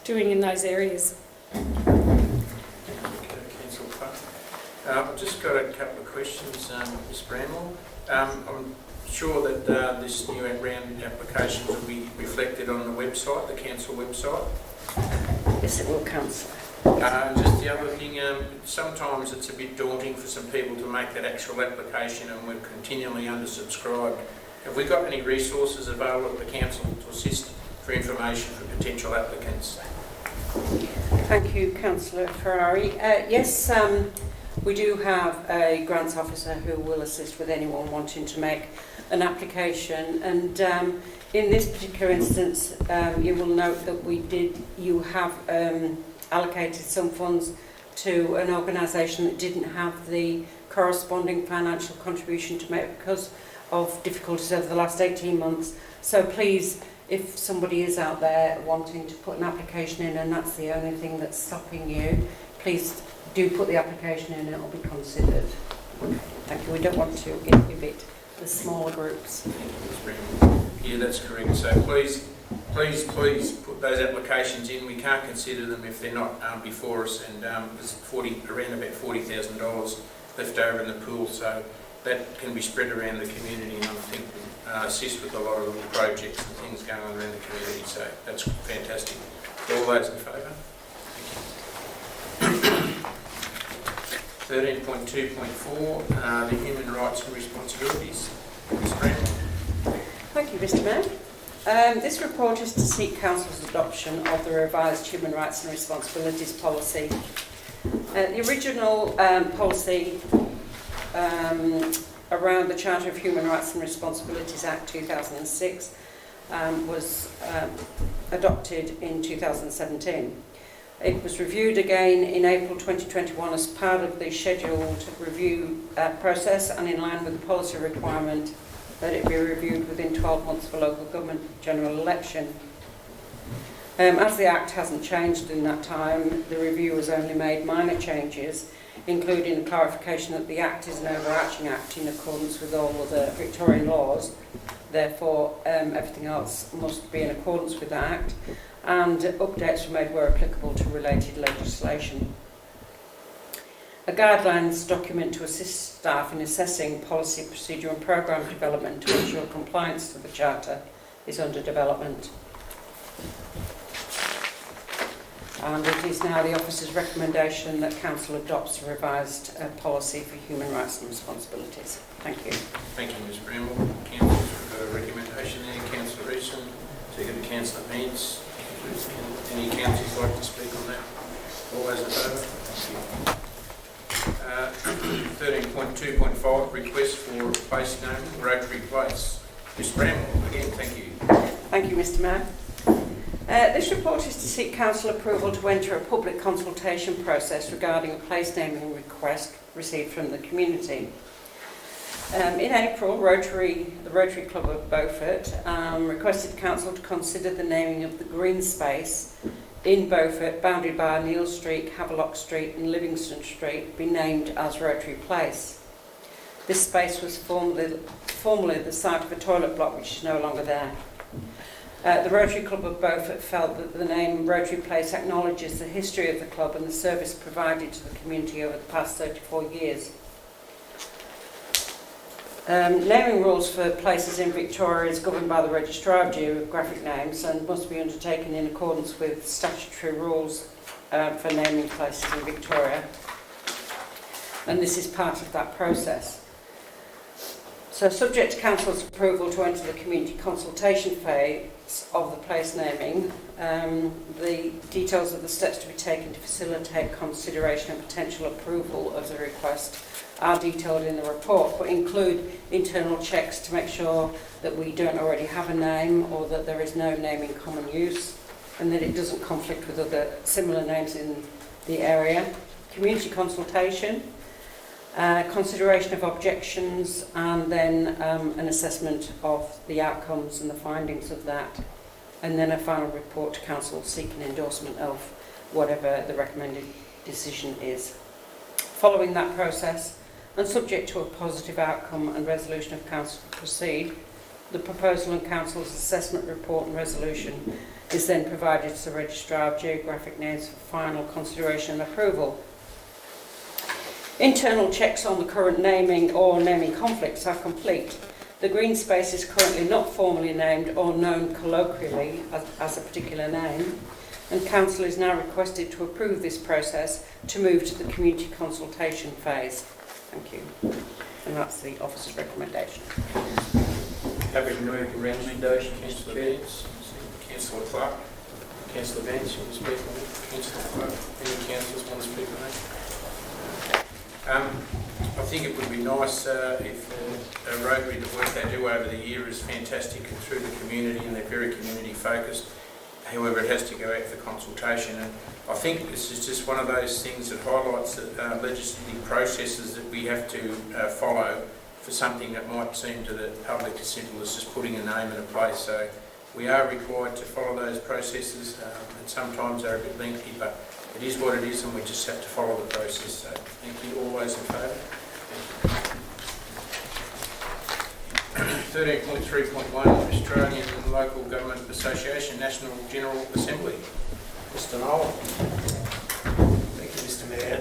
doing in those areas. Councillor Clark. I've just got a couple of questions, Ms Bramwell. I'm sure that this new round applications will be reflected on the website, the council website. Yes, it will, Councillor. Just the other thing, sometimes it's a bit daunting for some people to make that actual application, and we're continually undersubscribed. Have we got any resources available at the council to assist for information for potential applicants? Thank you, Councillor Ferrari. Yes, we do have a grants officer who will assist with anyone wanting to make an application, and in this particular instance, you will note that you have allocated some funds to an organisation that didn't have the corresponding financial contribution to make because of difficulties over the last 18 months. So please, if somebody is out there wanting to put an application in and that's the only thing that's stopping you, please do put the application in and it will be considered. Thank you. We don't want to inhibit the smaller groups. Yeah, that's correct. So please put those applications in. We can't consider them if they're not before us, and there's around about $40,000 left over in the pool, so that can be spread around the community, and I think assist with a lot of little projects and things going on around the community, so that's fantastic. All those in favour? Thank you. 13.2.4, the human rights and responsibilities. Ms Brown. Thank you, Mr Mayor. This report is to seek Council's adoption of the revised Human Rights and Responsibilities Policy. The original policy around the Charter of Human Rights and Responsibilities Act 2006 was adopted in 2017. It was reviewed again in April 2021 as part of the scheduled review process and in line with the policy requirement that it be reviewed within 12 months for local government general election. As the Act hasn't changed in that time, the review has only made minor changes, including the clarification that the Act is an overarching Act in accordance with all other Victorian laws. Therefore, everything else must be in accordance with the Act, and updates were made where applicable to related legislation. A guidelines document to assist staff in assessing policy, procedure and programme development to ensure compliance to the Charter is under development. And it is now the Officer's recommendation that Council adopts a revised policy for human rights and responsibilities. Thank you. Thank you, Ms Bramwell. Councillors, we've got a recommendation there. Councillor Eason, second to Councillor Meads. Any councillors like to speak on that? All those in favour? Thank you. 13.2.5, request for place naming, Rotary Place. Ms Bramwell, again, thank you. Thank you, Mr Mayor. This report is to seek Council approval to enter a public consultation process regarding a place naming request received from the community. In April, the Rotary Club of Beaufort requested Council to consider the naming of the green space in Beaufort, bounded by Neil Street, Havelock Street and Livingston Street, be named as Rotary Place. This space was formerly the site of a toilet block which is no longer there. The Rotary Club of Beaufort felt that the name Rotary Place acknowledges the history of the club and the service provided to the community over the past 34 years. Naming rules for places in Victoria is governed by the Registrar of Geographic Names and must be undertaken in accordance with statutory rules for naming places in Victoria. And this is part of that process. So subject to Council's approval to enter the community consultation phase of the place naming, the details of the steps to be taken to facilitate consideration and potential approval of the request are detailed in the report, but include internal checks to make sure that we don't already have a name or that there is no name in common use and that it doesn't conflict with other similar names in the area. Community consultation, consideration of objections, and then an assessment of the outcomes and the findings of that, and then a final report to Council seeking endorsement of whatever the recommended decision is. Following that process, and subject to a positive outcome and resolution of Council to proceed, the proposal and Council's assessment report and resolution is then provided to the Registrar of Geographic Names for final consideration and approval. Internal checks on the current naming or naming conflicts are complete. The green space is currently not formally named or known colloquially as a particular name, and Council is now requested to approve this process to move to the community consultation phase. Thank you. And that's the officer's recommendation. Happy to make a recommendation, Councillor Vance, Councillor Clark, Councillor Vance, you want to speak on it? Councillor Clark, any councillors want to speak on it? I think it would be nice if Rotary, the work they do over the year is fantastic and through the community, and they're very community focused. However, it has to go out for consultation, and I think this is just one of those things that highlights the legislative processes that we have to follow for something that might seem to the public as simple as just putting a name in a place. So we are required to follow those processes, and sometimes they're a bit lengthy, but it is what it is, and we just have to follow the process. So thank you. All those in favour? 13.3.1 Australian Local Government Association National General Assembly. Mr. Nolan. Thank you, Mr. Mayor.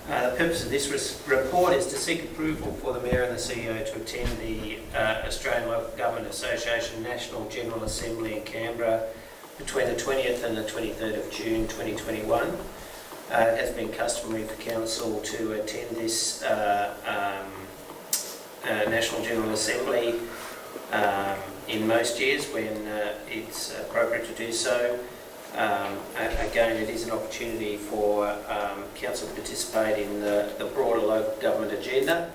The purpose of this report is to seek approval for the Mayor and the CEO to attend the Australian Local Government Association National General Assembly in Canberra between the 20th and the 23rd of June 2021. It has been customary for Council to attend this National General Assembly in most years when it's appropriate to do so. Again, it is an opportunity for Council to participate in the broader local government agenda,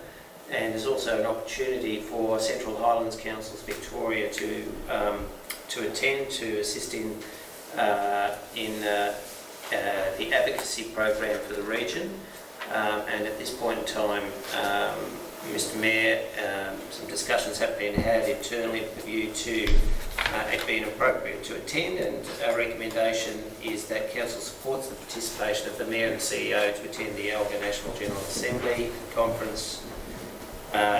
and there's also an opportunity for Central Highlands Councils Victoria to attend to assist in the advocacy program for the region. And at this point in time, Mr. Mayor, some discussions have been had internally with a view to it being appropriate to attend, and our recommendation is that Council supports the participation of the Mayor and the CEO to attend the ALGA National General Assembly Conference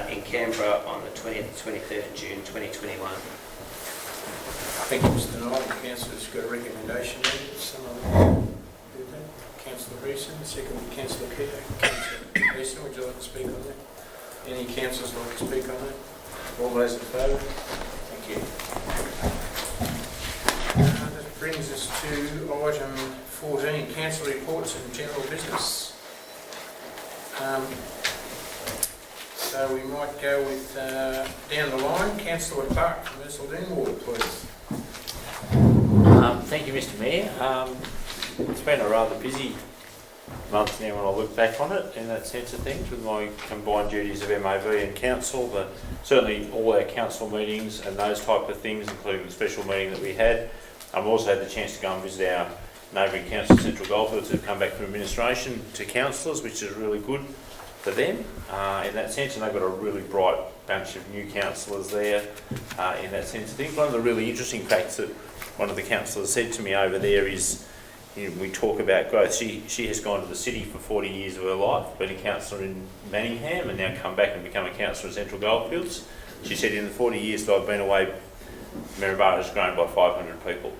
in Canberra on the 20th and 23rd of June 2021. Thank you, Mr. Nolan. Councillor's got a recommendation there. Someone do that? Councillor Reeson, second Councillor Keto. Councillor Reeson, would you like to speak on that? Any councillors like to speak on that? All those in favour? Thank you. That brings us to item 14, council reports and general business. So we might go with down the line, Councillor Clark from Ercildown Ward, please. Thank you, Mr. Mayor. It's been a rather busy month now when I look back on it, in that sense of things, with my combined duties of MAV and council, but certainly all our council meetings and those type of things, including the special meeting that we had. I've also had the chance to go and visit our neighbouring council, Central Goldfields, who've come back from administration to councillors, which is really good for them in that sense, and they've got a really bright bunch of new councillors there in that sense of things. One of the really interesting facts that one of the councillors said to me over there is, we talk about growth. She has gone to the city for 40 years of her life, been a councillor in Manningham, and now come back and become a councillor at Central Goldfields. She said, in the 40 years that I've been away Maryborough has grown by 500 people.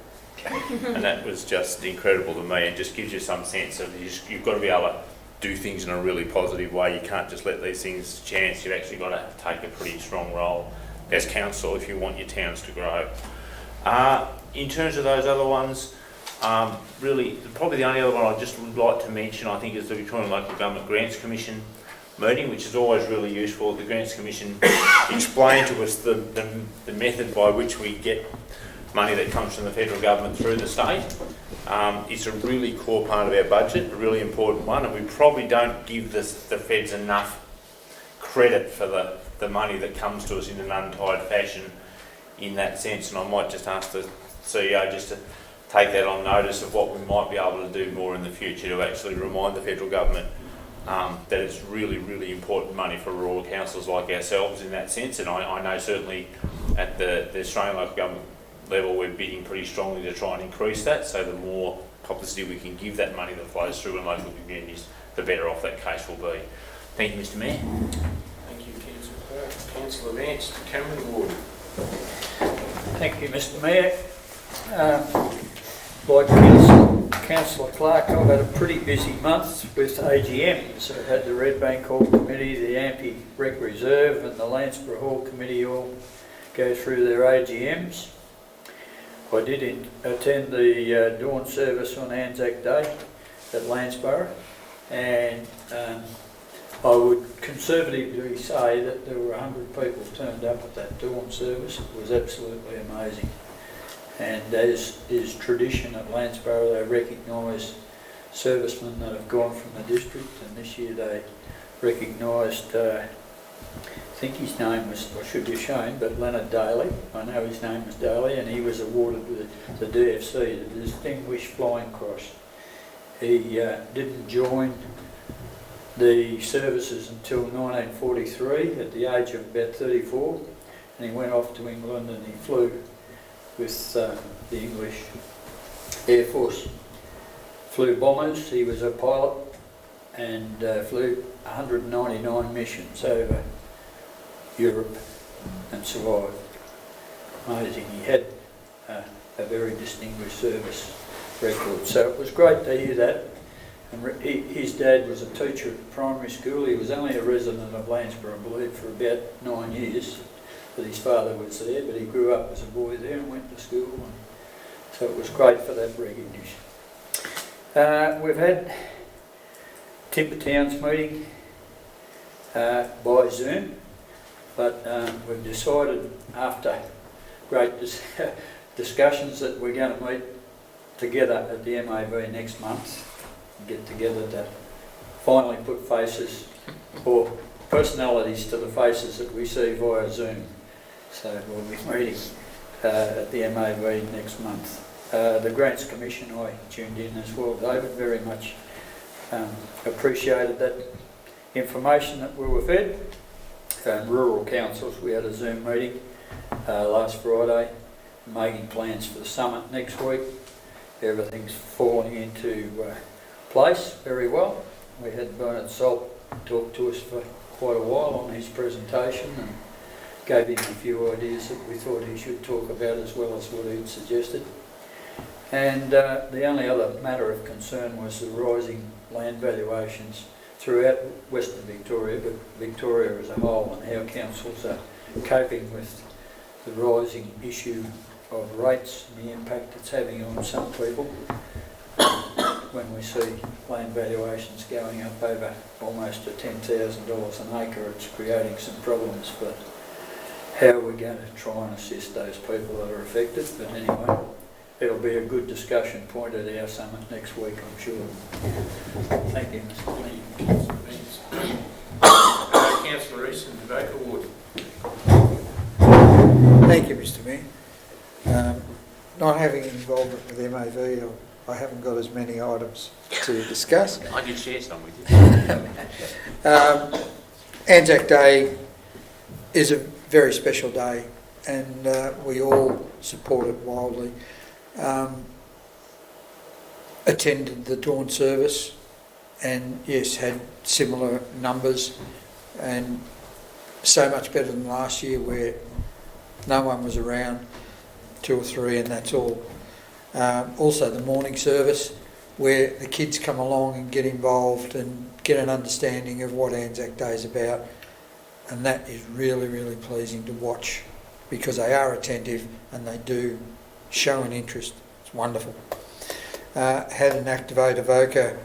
And that was just incredible to me, and just gives you some sense of you've got to be able to do things in a really positive way. You can't just let these things chance. You've actually got to take a pretty strong role as council if you want your towns to grow. In terms of those other ones, really, probably the only other one I just would like to mention, I think, is the Victorian Local Government Grants Commission meeting, which is always really useful. The Grants Commission explained to us the method by which we get money that comes from the federal government through the state. It's a really core part of our budget, a really important one, and we probably don't give the feds enough credit for the money that comes to us in an untied fashion in that sense, and I might just ask the CEO just to take that on notice of what we might be able to do more in the future to actually remind the federal government that it's really, really important money for rural councils like ourselves in that sense. And I know certainly at the Australian local government level we're bidding pretty strongly to try and increase that, so the more publicity we can give that money that flows through in local communities, the better off that case will be. Thank you, Mr Mayor. Thank you, Councillor Clark. Councillor Vance, Cameron Ward. Thank you, Mr Mayor. Like Councillor Clark, I've had a pretty busy month with AGMs. I've had the Red Bank Hall Committee, the Ampey Rec Reserve and the Landsborough Hall Committee all go through their AGMs. I did attend the dawn service on Anzac Day at Landsborough, and I would conservatively say that there were 100 people turned up at that dawn service. It was absolutely amazing. And as is tradition at Landsborough, they recognise servicemen that have gone from the district, and this year they recognised, I think his name was, I should be ashamed, but Leonard Daly. I know his name was Daly, and he was awarded with the DFC, the Distinguished Flying Cross. He didn't join the services until 1943 at the age of about 34, and he went off to England and he flew with the English Air Force. Flew bombers, he was a pilot, and flew 199 missions over Europe and survived. Amazing. He had a very distinguished service record. So it was great to hear that. And his dad was a teacher at primary school. He was only a resident of Landsborough, I believe, for about 9 years. But his father was there, but he grew up as a boy there and went to school. And so it was great for that recognition. We've had Timber Town's meeting by Zoom, but we've decided after great discussions that we're going to meet together at the MAV next month, get together to finally put faces or personalities to the faces that we see via Zoom. So we'll be meeting at the MAV next month. The Grants Commission, I tuned in as well. David very much appreciated that information that we were fed. Rural councils, we had a Zoom meeting last Friday, making plans for the summit next week. Everything's falling into place very well. We had Bernard Salt talk to us for quite a while on his presentation and gave him a few ideas that we thought he should talk about as well as what he'd suggested. And the only other matter of concern was the rising land valuations throughout Western Victoria, but Victoria as a whole, and how councils are coping with the rising issue of rates and the impact it's having on some people. When we see land valuations going up over almost to $10,000 an acre, it's creating some problems for how we're going to try and assist those people that are affected. But anyway, it'll be a good discussion point at our summit next week, I'm sure. Thank you, Mr. Lee. Councillor Rees and Avoca Ward. Thank you, Mr Mayor. Not having involvement with MAV, I haven't got as many items to discuss. I can share some with you. Anzac Day is a very special day, and we all support it wildly. Attended the dawn service, and yes, had similar numbers, and so much better than last year where no one was around. 2 or 3, and that's all. Also the morning service, where the kids come along and get involved and get an understanding of what Anzac Day is about, and that is really, really pleasing to watch, because they are attentive and they do show an interest. It's wonderful. Had an Activate Avoca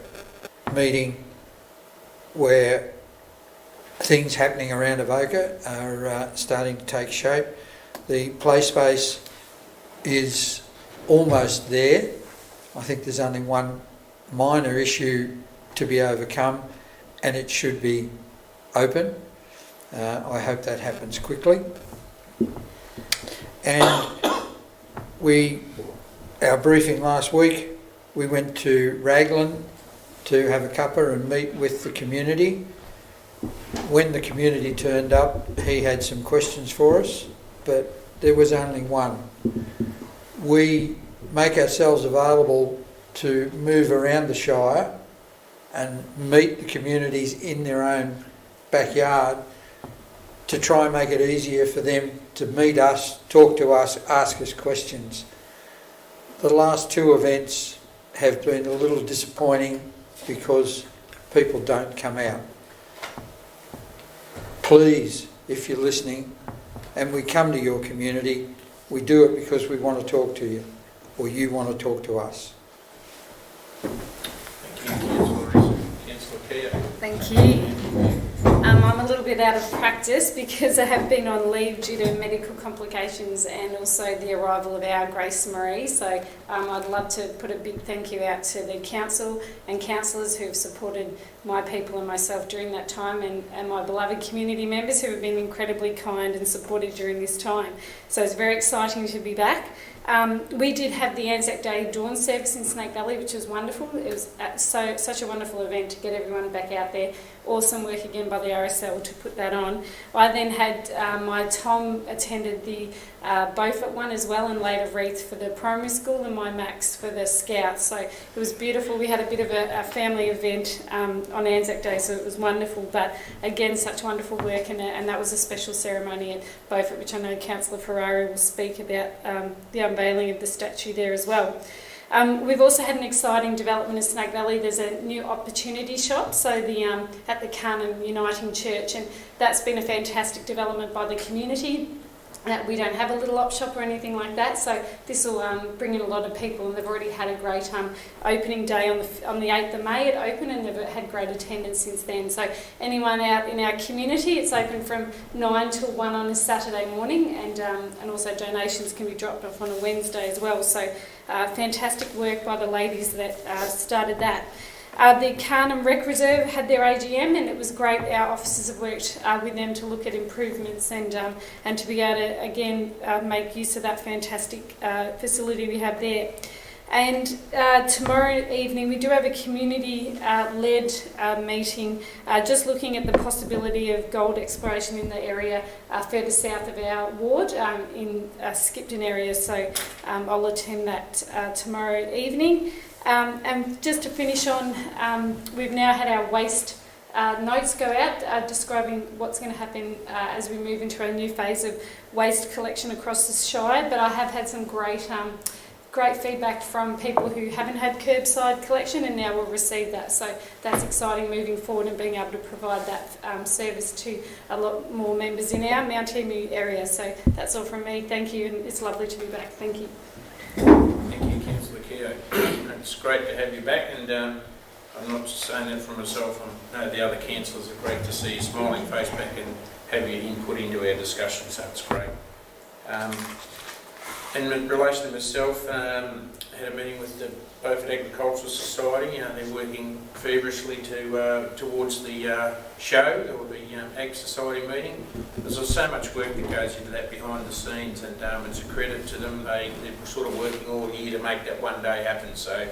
meeting where things happening around Avoca are starting to take shape. The play space is almost there. I think there's only one minor issue to be overcome, and it should be open. I hope that happens quickly. And our briefing last week, we went to Raglan to have a cuppa and meet with the community. When the community turned up, he had some questions for us, but there was only one. We make ourselves available to move around the Shire and meet the communities in their own backyard to try and make it easier for them to meet us, talk to us, ask us questions. The last 2 events have been a little disappointing because people don't come out. Please, if you're listening and we come to your community, we do it because we want to talk to you, or you want to talk to us. Thank you, Councillor Keogh. Thank you. I'm a little bit out of practice because I have been on leave due to medical complications and also the arrival of our Grace Marie. So I'd love to put a big thank you out to the council and councillors who have supported my people and myself during that time, and my beloved community members who have been incredibly kind and supportive during this time. So it's very exciting to be back. We did have the Anzac Day dawn service in Snake Valley, which was wonderful. It was such a wonderful event to get everyone back out there. Awesome work again by the RSL to put that on. I then had my Tom attended the Beaufort one as well and laid a wreath for the primary school, and my Max for the Scouts. So it was beautiful. We had a bit of a family event on Anzac Day, so it was wonderful. But again, such wonderful work, and that was a special ceremony at Beaufort, which I know Councillor Ferrari will speak about the unveiling of the statue there as well. We've also had an exciting development in Snake Valley. There's a new opportunity shop, so at the Carnham Uniting Church, and that's been a fantastic development by the community. We don't have a little op shop or anything like that, so this will bring in a lot of people, and they've already had a great opening day on the 8th of May. It opened, and they've had great attendance since then. So anyone out in our community, it's open from 9 till 1 on a Saturday morning, and also donations can be dropped off on a Wednesday as well. So fantastic work by the ladies that started that. The Carnham Rec Reserve had their AGM, and it was great. Our officers have worked with them to look at improvements and to be able to again make use of that fantastic facility we have there. And tomorrow evening we do have a community-led meeting, just looking at the possibility of gold exploration in the area further south of our ward in Skipton area. So I'll attend that tomorrow evening. And just to finish on, we've now had our waste notes go out describing what's going to happen as we move into a new phase of waste collection across the Shire. But I have had some great feedback from people who haven't had curbside collection and now will receive that. So that's exciting moving forward and being able to provide that service to a lot more members in our Mount Emu area. So that's all from me. Thank you, and it's lovely to be back. Thank you. Thank you, Councillor Keogh. It's great to have you back, and I'm not just saying that for myself. I know the other councillors are great to see your smiling face back and have your input into our discussion, so it's great. In relation to myself, I had a meeting with the Beaufort Agricultural Society. They're working feverishly towards the show, or the Ag Society meeting. There's so much work that goes into that behind the scenes, and it's a credit to them. They're sort of working all year to make that one day happen. So,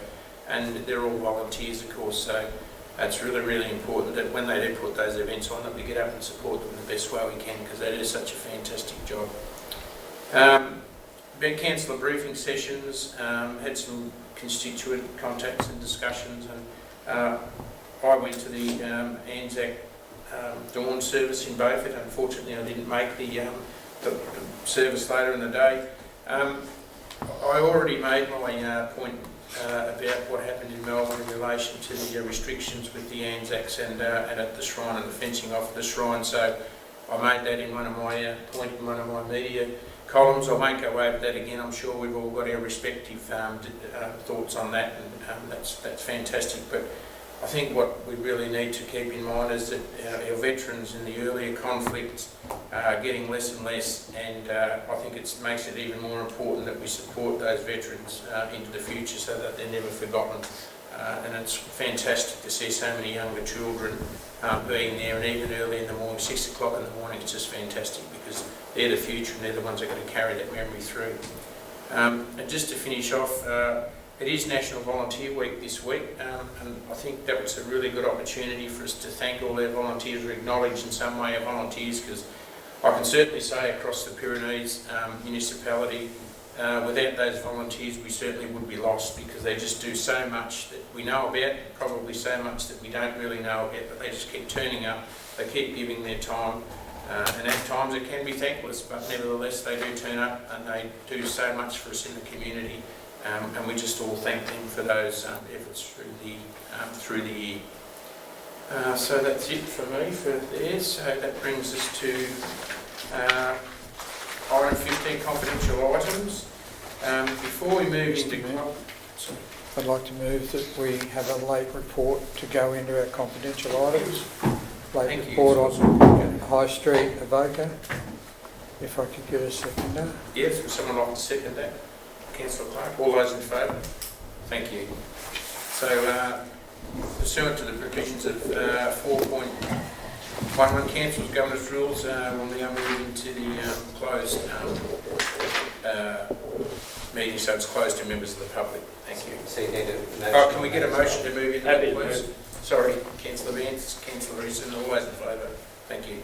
and they're all volunteers, of course. So it's really, really important that when they do put those events on, that we get up and support them the best way we can, because that is such a fantastic job. Been councillor briefing sessions, had some constituent contacts and discussions, and I went to the Anzac dawn service in Beaufort. Unfortunately, I didn't make the service later in the day. I already made my point about what happened in Melbourne in relation to the restrictions with the Anzacs and at the shrine and the fencing off the shrine. So I made that in one of my one of my media columns. I won't go over that again. I'm sure we've all got our respective thoughts on that, and that's fantastic. But I think what we really need to keep in mind is that our veterans in the earlier conflicts are getting less and less, and I think it makes it even more important that we support those veterans into the future so that they're never forgotten. And it's fantastic to see so many younger children being there, and even early in the morning, 6 o'clock in the morning, it's just fantastic because they're the future and they're the ones that are going to carry that memory through. And just to finish off, it is National Volunteer Week this week, and I think that was a really good opportunity for us to thank all our volunteers, or acknowledge in some way our volunteers, because I can certainly say across the Pyrenees municipality, without those volunteers we certainly would be lost, because they just do so much that we know about, probably so much that we don't really know about, but they just keep turning up, they keep giving their time, and at times it can be thankless, but nevertheless they do turn up and they do so much for us in the community. And we just all thank them for those efforts through the year. So that's it for me for there. So that brings us to item 15, confidential items. Before we move into... I'd like to move that we have a late report to go into our confidential items. Late report on High Street, Avoca. If I could get a seconder. Yes, would someone like to second that? Councillor Clark. All those in favour? Thank you. So, pursuant to the provisions of 4.11 Council's Governor's Rules, we'll now move into the closed meeting, so it's closed to members of the public. Thank you. So you need a motion. Can we get a motion to move into that, please? Sorry, Councillor Vance, Councillor Easton, all those in favour? Thank you.